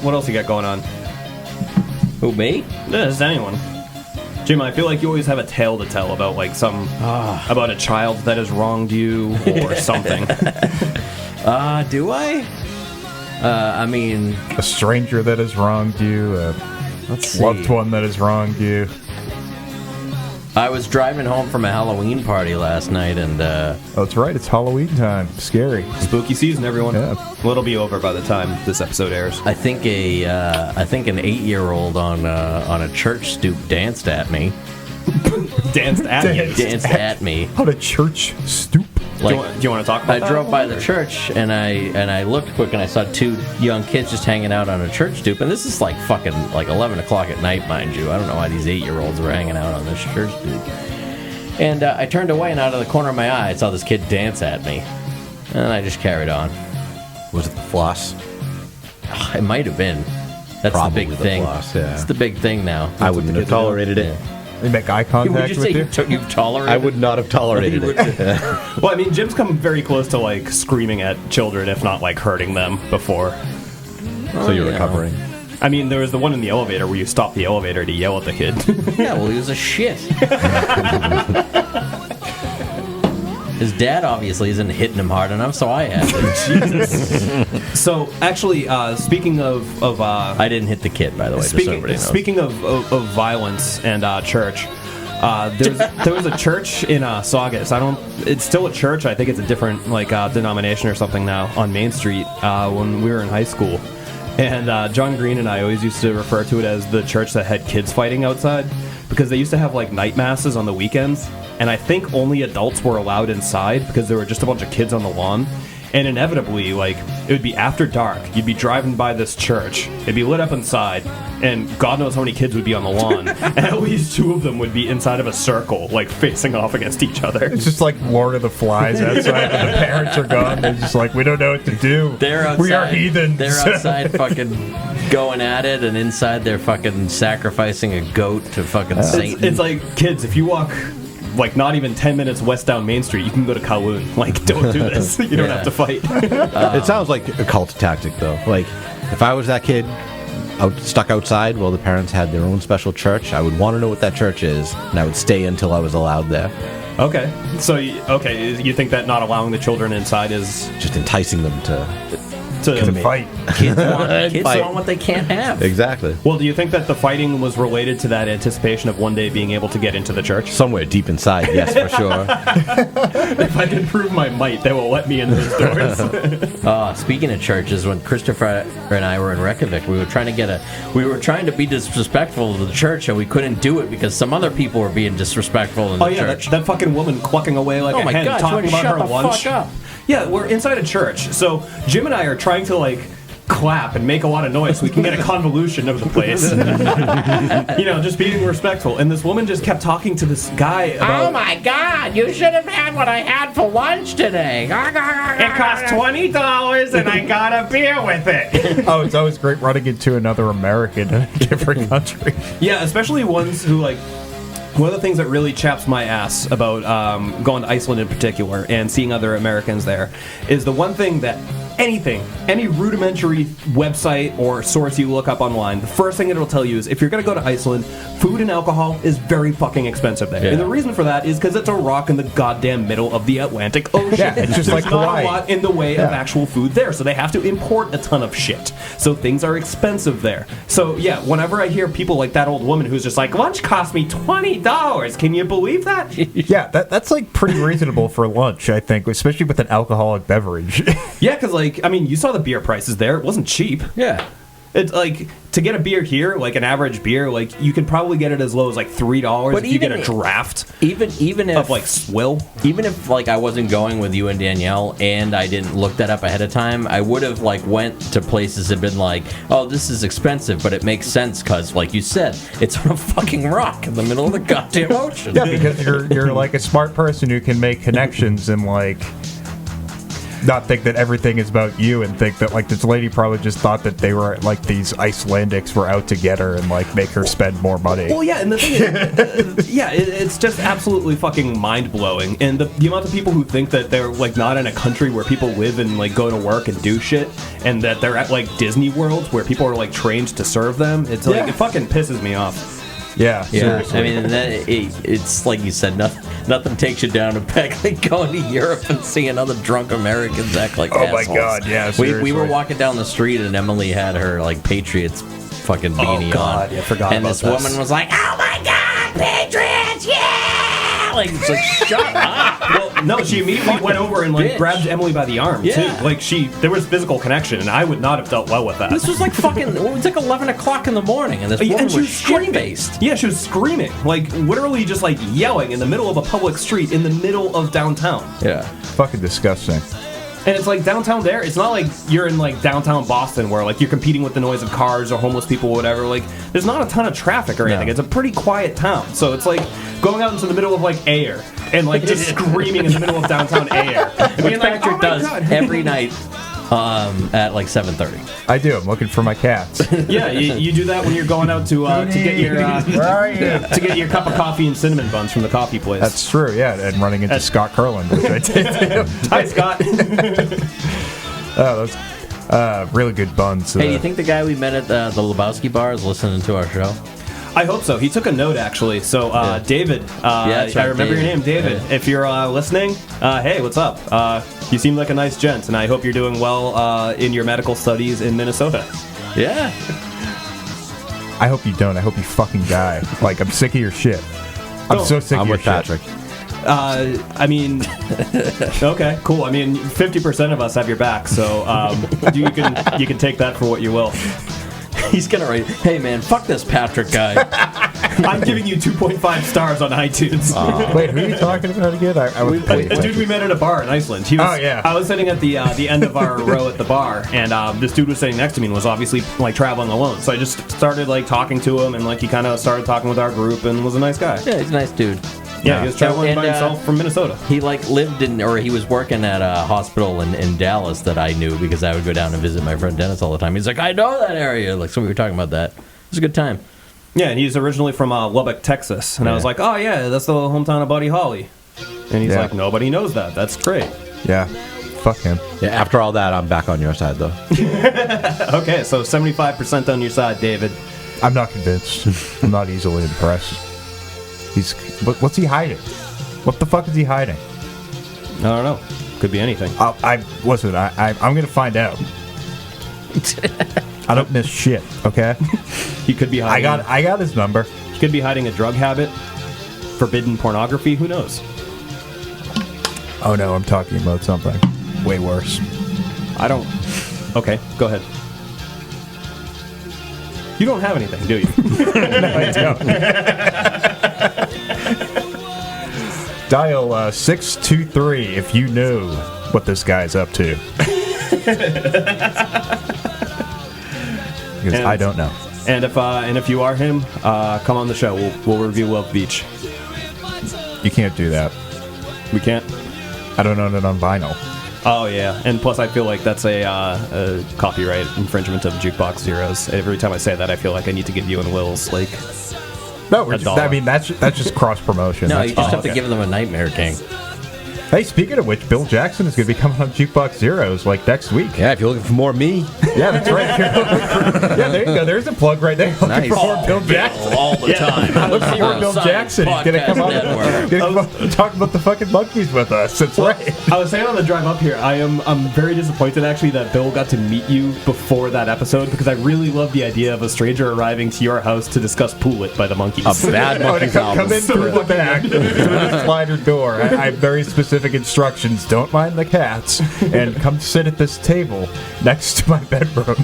What else you got going on? Who, me? Yeah, just anyone. Jim, I feel like you always have a tale to tell about like about a child that has wronged you or something. Do I? I mean, A stranger that has wronged you, a loved one that has wronged you. I was driving home from a Halloween party last night, and Oh, that's right. It's Halloween time. Scary. Spooky season, everyone. Yeah. Well, it'll be over by the time this episode airs. I think an 8-year-old on a church stoop danced at me. Danced at you. Danced at me. On a church stoop. Do you want to talk about I that? drove by the church and I looked quick and I saw 2 young kids just hanging out on a church stoop, and this is like fucking 11 o'clock at night, mind you. I don't know why these 8-year-olds were hanging out on this church stoop. And I turned away, and out of the corner of my eye I saw this kid dance at me, and I just carried on. Was it the floss? It might have been. That's Probably the big the thing. floss, yeah. It's the big thing now. I wouldn't have tolerated it. They make eye Would contact you with say you. you've tolerated? I would not have tolerated it. Well, I mean, Jim's come very close to like screaming at children, if not like hurting them before. So you're recovering. I mean, there was the one in the elevator where you stopped the elevator to yell at the kid. Yeah, well, he was a shit. His dad obviously isn't hitting him hard enough, so I had to. Jesus. So, actually, speaking of I didn't hit the kid, by the way. Just so everybody knows. Speaking of violence and church, there was a church in Saugus. It's still a church. I think it's a different denomination or something now on Main Street. When we were in high school, and John Green and I always used to refer to it as the church that had kids fighting outside, because they used to have like night masses on the weekends, and I think only adults were allowed inside because there were just a bunch of kids on the lawn. And inevitably, it would be after dark. You'd be driving by this church. It'd be lit up inside, and God knows how many kids would be on the lawn. And at least 2 of them would be inside of a circle, facing off against each other. It's just like Lord of the Flies outside when the parents are gone. They're just like, we don't know what to do. They're outside. We are heathens. They're outside fucking going at it, and inside they're fucking sacrificing a goat to fucking Satan. It's like, kids, if you walk not even 10 minutes west down Main Street, you can go to Kowloon. Don't do this. You don't have to fight. It sounds like a cult tactic, though. If I was that kid stuck outside while the parents had their own special church, I would want to know what that church is, and I would stay until I was allowed there. Okay. So, you think that not allowing the children inside is just enticing them to To fight. Kids want what they can't have. Exactly. Well, do you think that the fighting was related to that anticipation of one day being able to get into the church? Somewhere deep inside, yes, for sure. If I can prove my might, they will let me in those doors. Speaking of churches, when Christopher and I were in Reykjavik, we were trying to be disrespectful to the church, and we couldn't do it because some other people were being disrespectful in the church. That fucking woman clucking away like a hen, talking about her lunch. Fuck up. Yeah, we're inside a church, so Jim and I are trying to clap and make a lot of noise so we can get a convolution of the place. Just being respectful. And this woman just kept talking to this guy about... Oh my God, you should have had what I had for lunch today. It cost $20 and I got a beer with it. Oh, it's always great running into another American in a different country. Yeah, especially ones who one of the things that really chaps my ass about going to Iceland in particular and seeing other Americans there is the one thing that any rudimentary website or source you look up online, the first thing it'll tell you is if you're going to go to Iceland, food and alcohol is very fucking expensive there. Yeah. And the reason for that is because it's a rock in the goddamn middle of the Atlantic Ocean. Yeah, it's just There's like not Hawaii. a lot in the way of actual food there, so they have to import a ton of shit. So things are expensive there. So yeah, whenever I hear people like that old woman who's just like, lunch cost me $20, can you believe that? Yeah, that's pretty reasonable for lunch, I think, especially with an alcoholic beverage. Yeah, because you saw the beer prices there. It wasn't cheap. Yeah. It's to get a beer here, an average beer, you could probably get it as low as $3 if you get a draft. Even if of swill. Even if I wasn't going with you and Danielle and I didn't look that up ahead of time, I would have went to places and been oh, this is expensive, but it makes sense because, like you said, it's on a fucking rock in the middle of the goddamn ocean. Yeah, because you're a smart person who can make connections and not think that everything is about you and think that this lady probably just thought that they were these Icelandics were out to get her and make her spend more money. Well, yeah, and the thing is, it's just absolutely fucking mind-blowing. And the amount of people who think that they're not in a country where people live and go to work and do shit, and that they're at Disney World where people are trained to serve them, it's it fucking pisses me off. Yeah, seriously. I mean, it's like you said, nothing takes you down a peg like going to Europe and seeing other drunk Americans act like assholes. Oh my God, yeah, we were walking down the street and Emily had her Patriots fucking beanie oh God, on. Yeah, forgot and about this woman was like, "Oh my God, Patriots, yeah!" It's shut up. Well, no, she immediately went over and grabbed Emily by the arm too. There was physical connection, and I would not have dealt well with that. This was it was 11 o'clock in the morning, and this woman was shit-faced. Yeah, she was screaming, literally just yelling in the middle of a public street in the middle of downtown. Yeah, fucking disgusting. And it's downtown there. It's not like you're in downtown Boston where you're competing with the noise of cars or homeless people or whatever. There's not a ton of traffic or anything. No. It's a pretty quiet town. So it's going out into the middle of Air and just screaming in the middle of downtown Air. Which Patrick does every night at 7:30. I do. I'm looking for my cats. Yeah, you do that when you're going out to get your to get your cup of coffee and cinnamon buns from the coffee place. That's true. Yeah, and running into Scott Kurland, which I did. Hi, Scott. Oh, those really good buns. Hey, do you think the guy we met at the Lebowski bar is listening to our show? I hope so. He took a note, actually. So, David, right, I remember your name, David. Yeah. If you're listening, hey, what's up? You seem like a nice gent, and I hope you're doing well in your medical studies in Minnesota. Yeah. I hope you don't. I hope you fucking die. I'm sick of your shit. I'm so sick of your shit. I'm with Patrick. Okay, cool. 50% of us have your back, so you can take that for what you will. He's gonna write, "Hey man, fuck this Patrick guy." I'm giving you 2.5 stars on iTunes. Wait, who are you talking about again? A dude we met at a bar in Iceland. I was sitting at the end of our row at the bar, and this dude was sitting next to me and was obviously traveling alone. So I just started talking to him, and he kind of started talking with our group, and was a nice guy. Yeah, he's a nice dude. Yeah, he was traveling by himself from Minnesota. He he was working at a hospital in Dallas that I knew because I would go down and visit my friend Dennis all the time. He's like, "I know that area." So we were talking about that. It was a good time. Yeah, and he's originally from Lubbock, Texas. And I was like, "Oh yeah, that's the hometown of Buddy Holly." And he's like, "Nobody knows that. That's great." Yeah. Fuck him. Yeah, after all that, I'm back on your side, though. Okay, so 75% on your side, David. I'm not convinced. I'm not easily impressed. What's he hiding? What the fuck is he hiding? I don't know. Could be anything. I'm gonna find out. I don't miss shit. Okay. He could be hiding. I got his number. He could be hiding a drug habit, forbidden pornography. Who knows? Oh no, I'm talking about something way worse. I don't. Okay, go ahead. You don't have anything, do you? No, I don't. Dial 623 if you know what this guy's up to. Because I don't know. And if you are him, come on the show. We'll review Love Beach. You can't do that. We can't. I don't own it on vinyl. Oh yeah, and plus I feel like that's a copyright infringement of Jukebox Zeros. Every time I say that, I feel like I need to give you and Will's like. No, I mean that's just cross promotion. No, That's you just fine. have to give them a Nightmare King. Hey, speaking of which, Bill Jackson is going to be coming on Jukebox Zeros like next week. Yeah, if you're looking for more me, Yeah, that's right. Yeah, there you go. There's a plug right there. Looking Nice. for more Bill Jackson. All the time. Looking for more Bill Jackson. He's going to come on and talk about the fucking monkeys with us. That's right. I was saying on the drive up here, I'm very disappointed actually that Bill got to meet you before that episode because I really love the idea of a stranger arriving to your house to discuss "Pool It" by the Monkees. a bad monkeys Come album. in through the back, through the slider door. I have very specific instructions. Don't mind the cats, and come sit at this table next to my bedroom.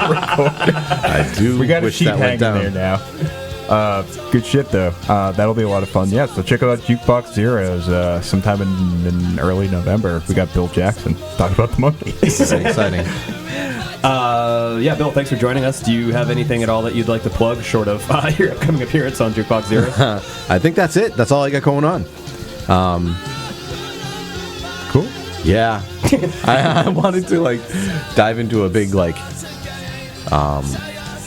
I do We got a wish sheet that went hanging there down. now. Good shit though. That'll be a lot of fun. Yeah, so check out Jukebox Zeros sometime in early November. We got Bill Jackson talking about the monkeys. This is exciting. Yeah, Bill, thanks for joining us. Do you have anything at all that you'd like to plug, short of your upcoming appearance on Jukebox Zeros? I think that's it. That's all I got going on. Cool. Yeah, I wanted to like dive into a big like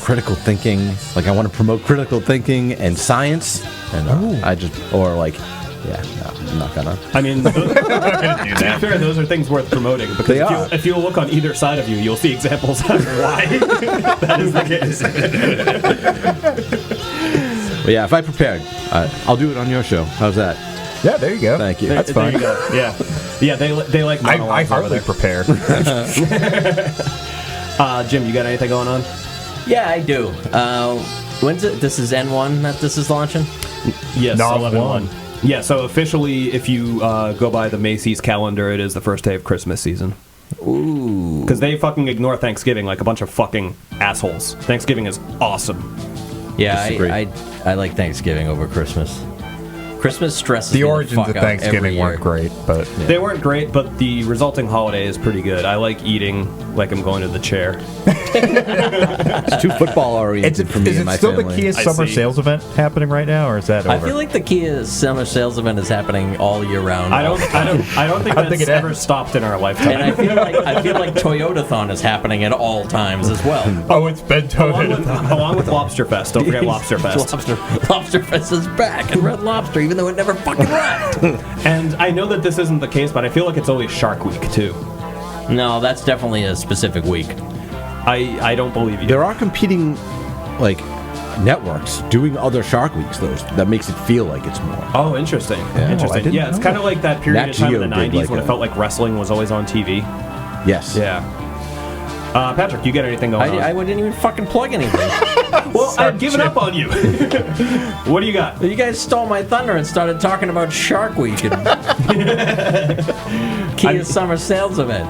critical thinking. Like I want to promote critical thinking and science, and I just no, I'm not gonna. I mean, to be fair, those are things worth promoting because They are. if you look on either side of you, you'll see examples of why that is the case. But yeah, if I prepared, I'll do it on your show. How's that? Yeah, there you go. Thank you. That's There fine. you go. Yeah, yeah. They like I monologues over hardly there. prepare. Jim, you got anything going on? Yeah, I do. When's it? This is N1 that this is launching? Yes, Not 11/1. one. Yeah, so officially, if you go by the Macy's calendar, it is the first day of Christmas season. Ooh. Because they fucking ignore Thanksgiving like a bunch of fucking assholes. Thanksgiving is awesome. Yeah, Disagree. I like Thanksgiving over Christmas. Christmas stresses The me origins fuck of out every Thanksgiving year. weren't great, but They weren't great, but the resulting holiday is pretty good. I like eating like I'm going to the chair. It's too football oriented for me is and it my still family. the Kia I summer see. sales event happening right now, or is that over? I feel like the Kia summer sales event is happening all year round. I don't think I that's think it ever has. stopped in our lifetime. And I feel like Toyotathon is happening at all times as well. Oh, it's been along with Lobster Fest. Don't forget Lobster Fest. Lobster Fest is back, and Red Lobster, even though it never fucking left. And I know that this isn't the case, but I feel like it's always Shark Week too. No, that's definitely a specific week. I don't believe you. There are competing like networks doing other Shark Weeks though. That makes it feel like it's more. Oh, interesting. Oh, I Interesting. didn't Yeah, it's know kind of like that period Nat of time in Geo the did 90s like when a- it felt like wrestling was always on TV. Yes. Yeah. Patrick, you got anything going on? I wouldn't even fucking plug anything. Well, I've given up on you. What do you got? You guys stole my thunder and started talking about Shark Week and Kia summer sales event.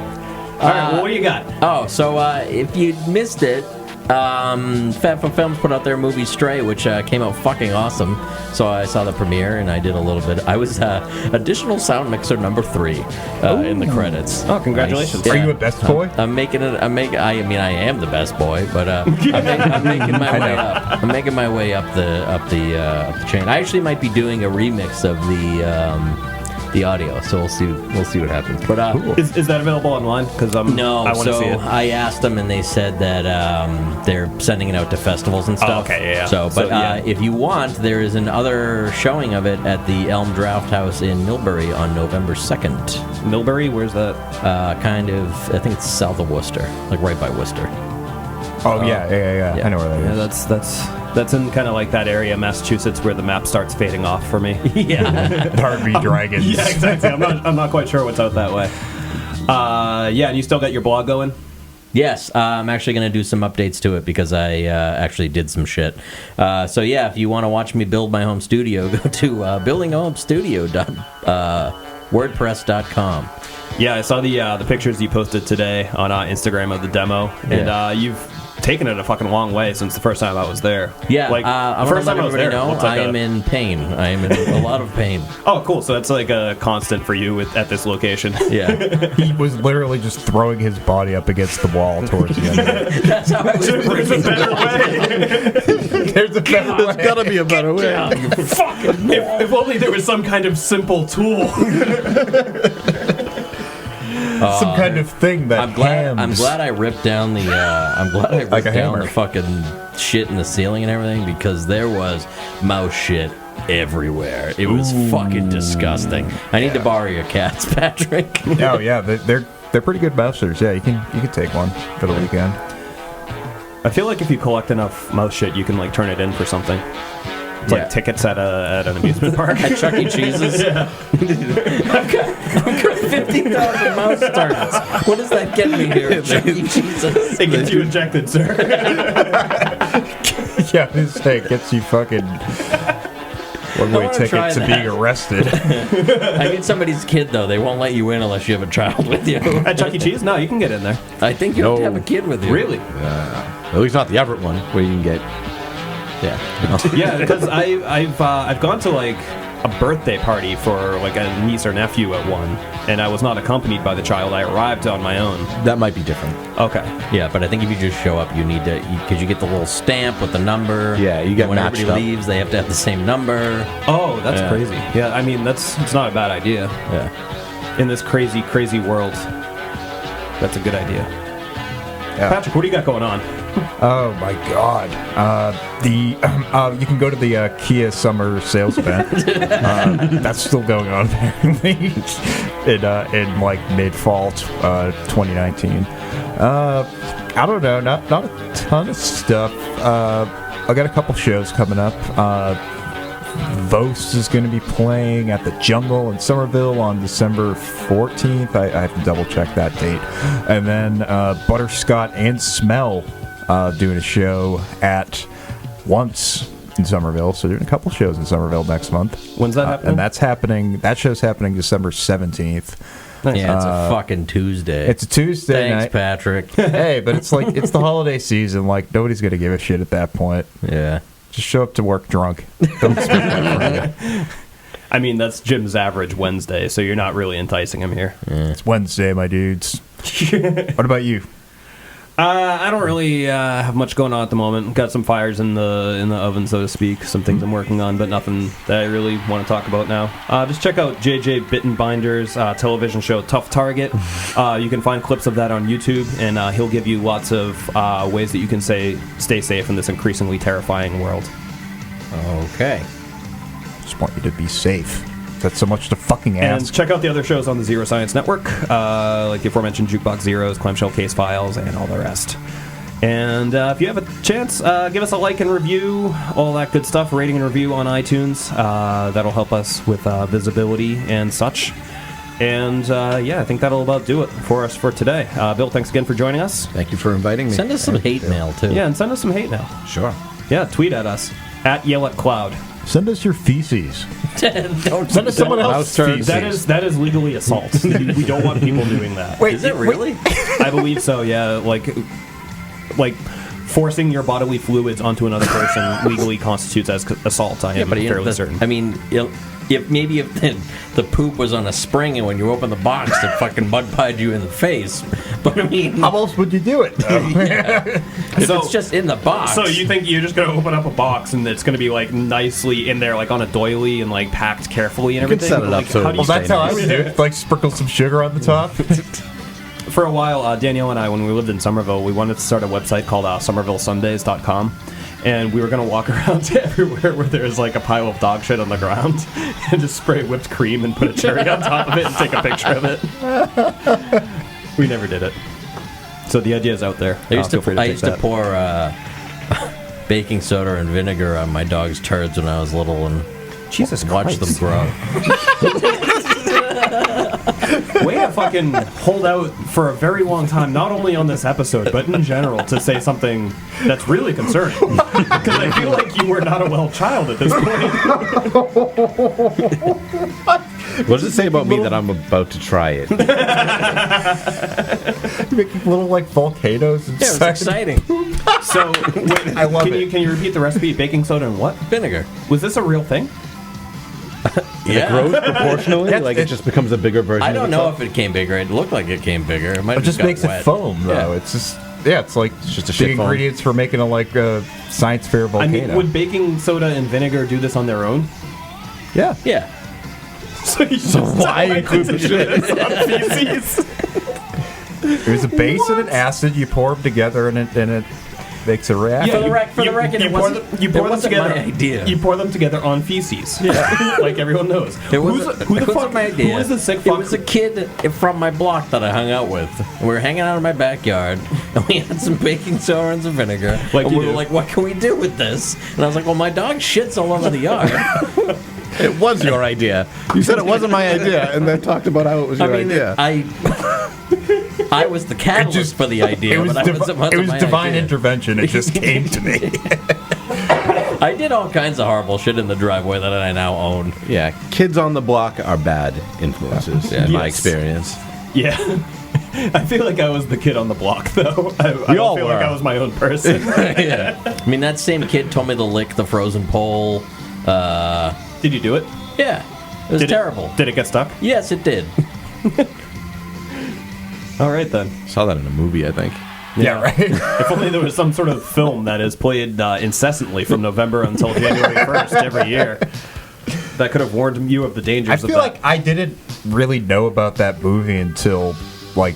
All right, well, what do you got? Oh, so if you missed it, Fat Film Films put out their movie Stray, which came out fucking awesome. So I saw the premiere and I did a little bit. I was additional sound mixer number 3 in the credits. Oh, congratulations. Are you a best boy? I'm making it. I mean, I am the best boy, but I'm making my way up. I'm making my way up the chain. I actually might be doing a remix of the audio, so we'll see what happens. But Is that available online? Because no, I want to so see it. I asked them, and they said that they're sending it out to festivals and stuff. okay, yeah. So, but Yeah. if you want, there is another showing of it at the Elm Draft House in Millbury on November 2nd. Millbury, where's that? I think it's south of Worcester, like right by Worcester. Oh yeah. I know where that is. Yeah, that's in kind of like that area, Massachusetts, where the map starts fading off for me. Yeah. Darby Dragons. Yeah, exactly. I'm not quite sure what's out that way. Yeah, and you still got your blog going? Yes, I'm actually going to do some updates to it because I actually did some shit. So yeah, if you want to watch me build my home studio, go to buildinghomestudio.wordpress.com. Yeah, I saw the pictures you posted today on Instagram of the demo, and you've taken it a fucking long way since the first time I was there. Yeah, like the first time I was there, I am in pain. I am in a lot of pain. Oh, cool. So that's like a constant for you at this location. Yeah. He was literally just throwing his body up against the wall towards the end of it. That's how I was There's a better way. There's a better way. There's gotta be a better way. If only there was some kind of simple tool. Some kind of thing that I'm glad I ripped down the the fucking shit in the ceiling and everything, because there was mouse shit everywhere. It was fucking disgusting. I need to borrow your cats, Patrick. Oh yeah, they're pretty good mousers. Yeah, you can take one for the weekend. I feel like if you collect enough mouse shit, you can like turn it in for something. It's like tickets at an amusement park. At Chuck E. Cheese's? Yeah. I've got 50,000 mouse targets. What does that get me here at Chuck E. Cheese's? It gets you ejected, sir. Yeah, this thing gets you fucking one-way ticket to being arrested. I need somebody's kid, though. They won't let you in unless you have a child with you. At Chuck E. Cheese? No, you can get in there. I think you have to have a kid with you. Really? At least not the Everett one, where you can get... Yeah. Yeah, because I've gone to like a birthday party for like a niece or nephew at one, and I was not accompanied by the child. I arrived on my own. That might be different. Okay. Yeah, but I think if you just show up, you need to, because you get the little stamp with the number. Yeah, you get when matched everybody up. leaves, they have to have the same number. Oh, that's crazy. Yeah, I mean it's not a bad idea. Yeah. In this crazy world, that's a good idea. Yeah. Patrick, what do you got going on? Oh my god. You can go to the Kia Summer Sales event. That's still going on apparently in like mid-fall 2019. I don't know, not a ton of stuff. I got a couple shows coming up. Vos is going to be playing at the Jungle in Somerville on December 14th. I have to double check that date. And then Butterscotch and Smell doing a show at Once in Somerville. So doing a couple shows in Somerville next month. When's that happening? And that show's happening December 17th. Nice. Yeah, it's a fucking Tuesday. It's a Tuesday Thanks, night. Patrick. Hey, but it's like it's the holiday season. Like nobody's gonna give a shit at that point. Yeah. Just show up to work drunk. Don't expect that from you. I mean, that's Jim's average Wednesday, so you're not really enticing him here. It's Wednesday, my dudes. What about you? I don't really have much going on at the moment. Got some fires in the oven, so to speak. Some things I'm working on, but nothing that I really want to talk about now. Just check out JJ Bittenbinder's television show Tough Target. You can find clips of that on YouTube, and he'll give you lots of ways that you can stay safe in this increasingly terrifying world. Okay. Just want you to be safe. That's so much to fucking ask. And check out the other shows on the Zero Science Network, like the aforementioned Jukebox Zeros, Clamshell Case Files, and all the rest. And if you have a chance, give us a like and review, all that good stuff, rating and review on iTunes. That'll help us with visibility and such. And I think that'll about do it for us for today. Bill, thanks again for joining us. Thank you for inviting me. Send us some hate mail, too. Yeah, and send us some hate mail. Sure. Yeah, tweet at us, @YellAtCloud. Send us your feces. Don't Send us someone else's feces. That is legally assault. We don't want people doing that. Wait, Is it really? I believe so, yeah. Like forcing your bodily fluids onto another person legally constitutes as assault. I am fairly certain. I mean, if the poop was on a spring and when you open the box, it fucking mud pied you in the face. But I mean, how else would you do it? if it's just in the box. So you think you're just going to open up a box and it's going to be like nicely in there, like on a doily and like packed carefully and everything? set it up like, so how do you Well, that's how I would do it. Like sprinkle some sugar on the top. For a while, Danielle and I, when we lived in Somerville, we wanted to start a website called SomervilleSundays.com. And we were going to walk around to everywhere where there's like a pile of dog shit on the ground and just spray whipped cream and put a cherry on top of it and take a picture of it. We never did it. So the idea is out there. I used Feel free to take that. pour baking soda and vinegar on my dog's turds when I was little and Jesus watch Christ. them grow. Way to fucking hold out for a very long time, not only on this episode, but in general, to say something that's really concerning. Because I feel like you were not a well child at this point. What does it say about me that I'm about to try it? You make little like volcanoes and Yeah, it was exciting. So, wait, I love can it. you can you repeat the recipe? Baking soda and what? Vinegar. Was this a real thing? It grows proportionally? Yes, Like it just becomes a bigger version I don't of know itself? if it came bigger. It looked like it came bigger. It might It have just got makes wet. it foam, though. Yeah. It's just it's like just a the shit foam. ingredients for making a science fair I volcano. mean, would baking soda and vinegar do this on their own? yeah. Yeah. So, Why include the shit? feces? There's a base and an acid. You pour them together, and it makes a reaction. For the record, it wasn't my idea. You pour them together on feces, like everyone knows. It wasn't my idea. Who was the sick It fuck? was a kid from my block that I hung out with. We were hanging out in my backyard, and we had some baking soda and some vinegar. Like and you we were do. like, what can we do with this? And I was like, well, my dog shits all over the yard. It was your idea. You said it wasn't my idea, and then talked about how it was your idea. I was the catalyst for the idea, It was, but it wasn't it was my divine idea. intervention. It just came to me. I did all kinds of horrible shit in the driveway that I now own. Yeah, kids on the block are bad influences, in my Yes. experience. Yeah. I feel like I was the kid on the block, though. I We don't all feel like were. I was my own person. Yeah. I mean, that same kid told me to lick the frozen pole. Did you do it? Yeah. It was Did terrible. Did it get stuck? Yes, it did. All right, then. Saw that in a movie, I think. Yeah, right. If only there was some sort of film that is played incessantly from November until January 1st every year. That could have warned you of the dangers I of feel that. like I didn't really know about that movie until like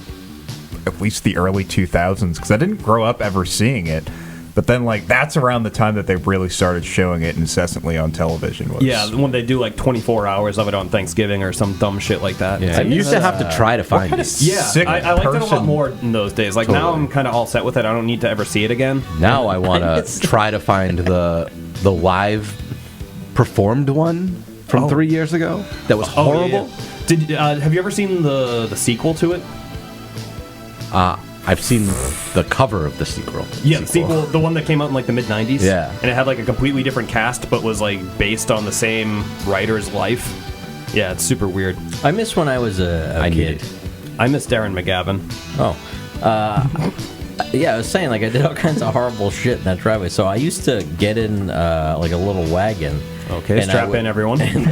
at least the early 2000s because I didn't grow up ever seeing it. But then, like, that's around the time that they really started showing it incessantly on television. Yeah, when they do like 24 hours of it on Thanksgiving or some dumb shit like that. Yeah, you used to have to try to find it. Yeah, Sick I liked it a lot person. more in those days. Like now I'm kind of all set with it. I don't need to ever see it again. Now I want to try to find the live performed one from 3 years ago. That was horrible. Yeah. Did have you ever seen the sequel to it? I've seen the cover of the sequel. Yeah, the sequel, the one that came out in like the mid '90s. Yeah. and it had like a completely different cast, but was like based on the same writer's life. Yeah, it's super weird. I miss when I was a kid. I miss Darren McGavin. Oh. Yeah, I was saying, like, I did all kinds of horrible shit in that driveway. So I used to get in, like, a little wagon. Okay, and strap in, everyone. And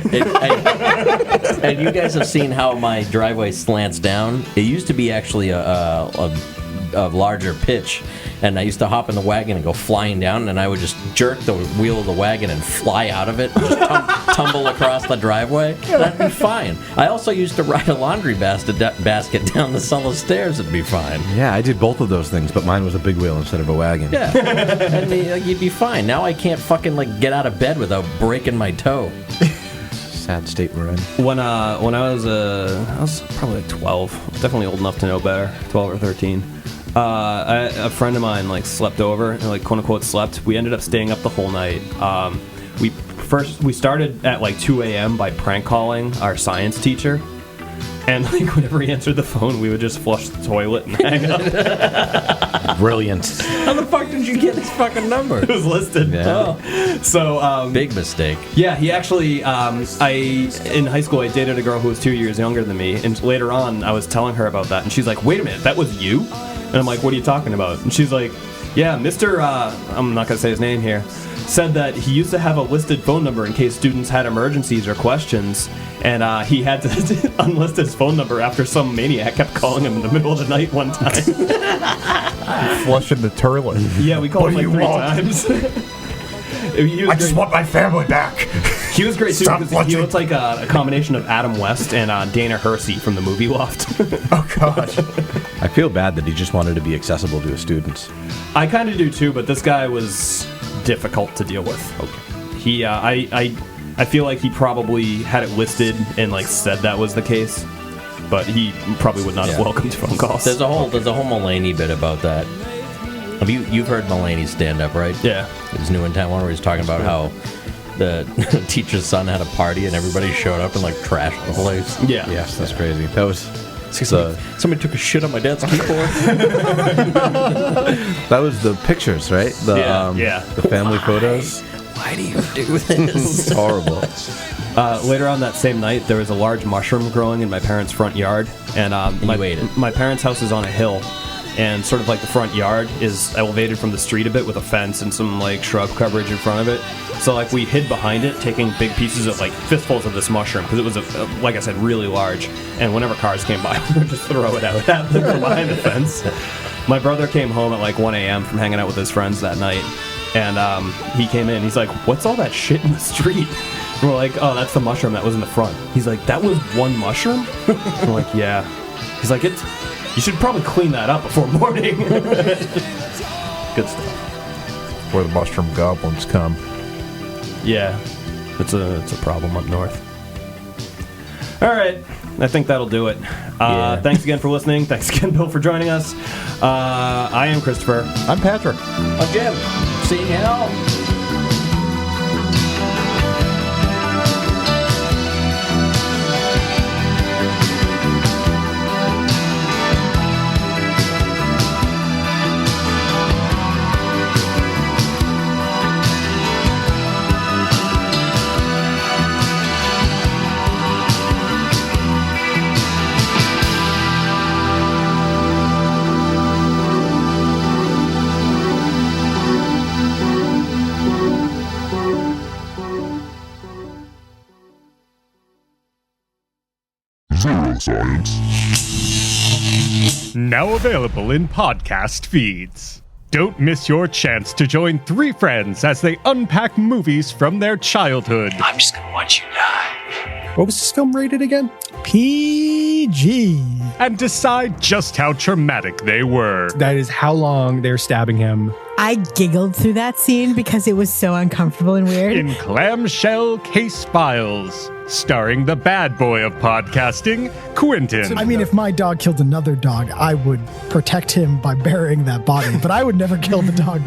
you guys have seen how my driveway slants down. It used to be actually a larger pitch, and I used to hop in the wagon and go flying down, and I would just jerk the wheel of the wagon and fly out of it, and just tumble across the driveway. That'd be fine. I also used to ride a laundry basket down the cellar stairs. It'd be fine. Yeah, I did both of those things, but mine was a big wheel instead of a wagon. Yeah, and you'd be fine. Now I can't fucking like get out of bed without breaking my toe. Sad state we're in. When I was probably like 12, definitely old enough to know better, 12 or 13. A friend of mine like slept over, like quote unquote slept. We ended up staying up the whole night. We started at like 2 a.m. by prank calling our science teacher, and like whenever he answered the phone, we would just flush the toilet and hang up. Brilliant. How the fuck did you get his fucking number? It was listed. Yeah. So Big mistake. yeah, he actually, in high school, I dated a girl who was 2 years younger than me, and later on, I was telling her about that, and she's like, wait a minute, that was you? And I'm like, what are you talking about? And she's like, yeah, Mr., I'm not going to say his name here, said that he used to have a listed phone number in case students had emergencies or questions, and he had to unlist his phone number after some maniac kept calling him in the middle of the night one time. Flushing the toilet. Yeah, we called him like do you 3 want? times. He was I just great. want my family back. He was great too Stop because he flushing. looked like a combination of Adam West and Dana Hersey from the movie Loft. Oh God. I feel bad that he just wanted to be accessible to his students. I kind of do too, but this guy was difficult to deal with. Okay. He, I feel like he probably had it listed and like said that was the case, but he probably would not have welcomed phone calls. There's a whole Mulaney bit about that. You've heard Mulaney's stand up, right? Yeah. His new in town one where he's talking about how the teacher's son had a party and everybody showed up and like trashed the place. Yeah. Yes, that's crazy. That was Somebody took a shit on my dad's keyboard. that was the pictures, right? The family photos. Why do you do this? It's horrible. Later on that same night, there was a large mushroom growing in my parents' front yard, and you ate it. My parents' house is on a hill, and sort of like the front yard is elevated from the street a bit with a fence and some like shrub coverage in front of it. So like we hid behind it, taking big pieces of like fistfuls of this mushroom because it was like I said, really large. And whenever cars came by, we would just throw it out at them from behind the fence. My brother came home at like 1 a.m. from hanging out with his friends that night, and he came in. He's like, "What's all that shit in the street?" And we're like, "Oh, that's the mushroom that was in the front." He's like, "That was one mushroom?" I'm like, "Yeah." He's like, "You should probably clean that up before morning." Good stuff. Where the mushroom goblins come. Yeah, it's a problem up north. All right, I think that'll do it. Thanks again for listening. Thanks again, Bill, for joining us. I am Christopher. I'm Patrick. I'm Jim. Seeing you out. Now available in podcast feeds. Don't miss your chance to join three friends as they unpack movies from their childhood. I'm just gonna watch you die. What was this film rated again? PG. And decide just how traumatic they were. That is how long they're stabbing him. I giggled through that scene because it was so uncomfortable and weird. In Clamshell Case Files, starring the bad boy of podcasting, Quentin. I mean, if my dog killed another dog, I would protect him by burying that body, but I would never kill the dog.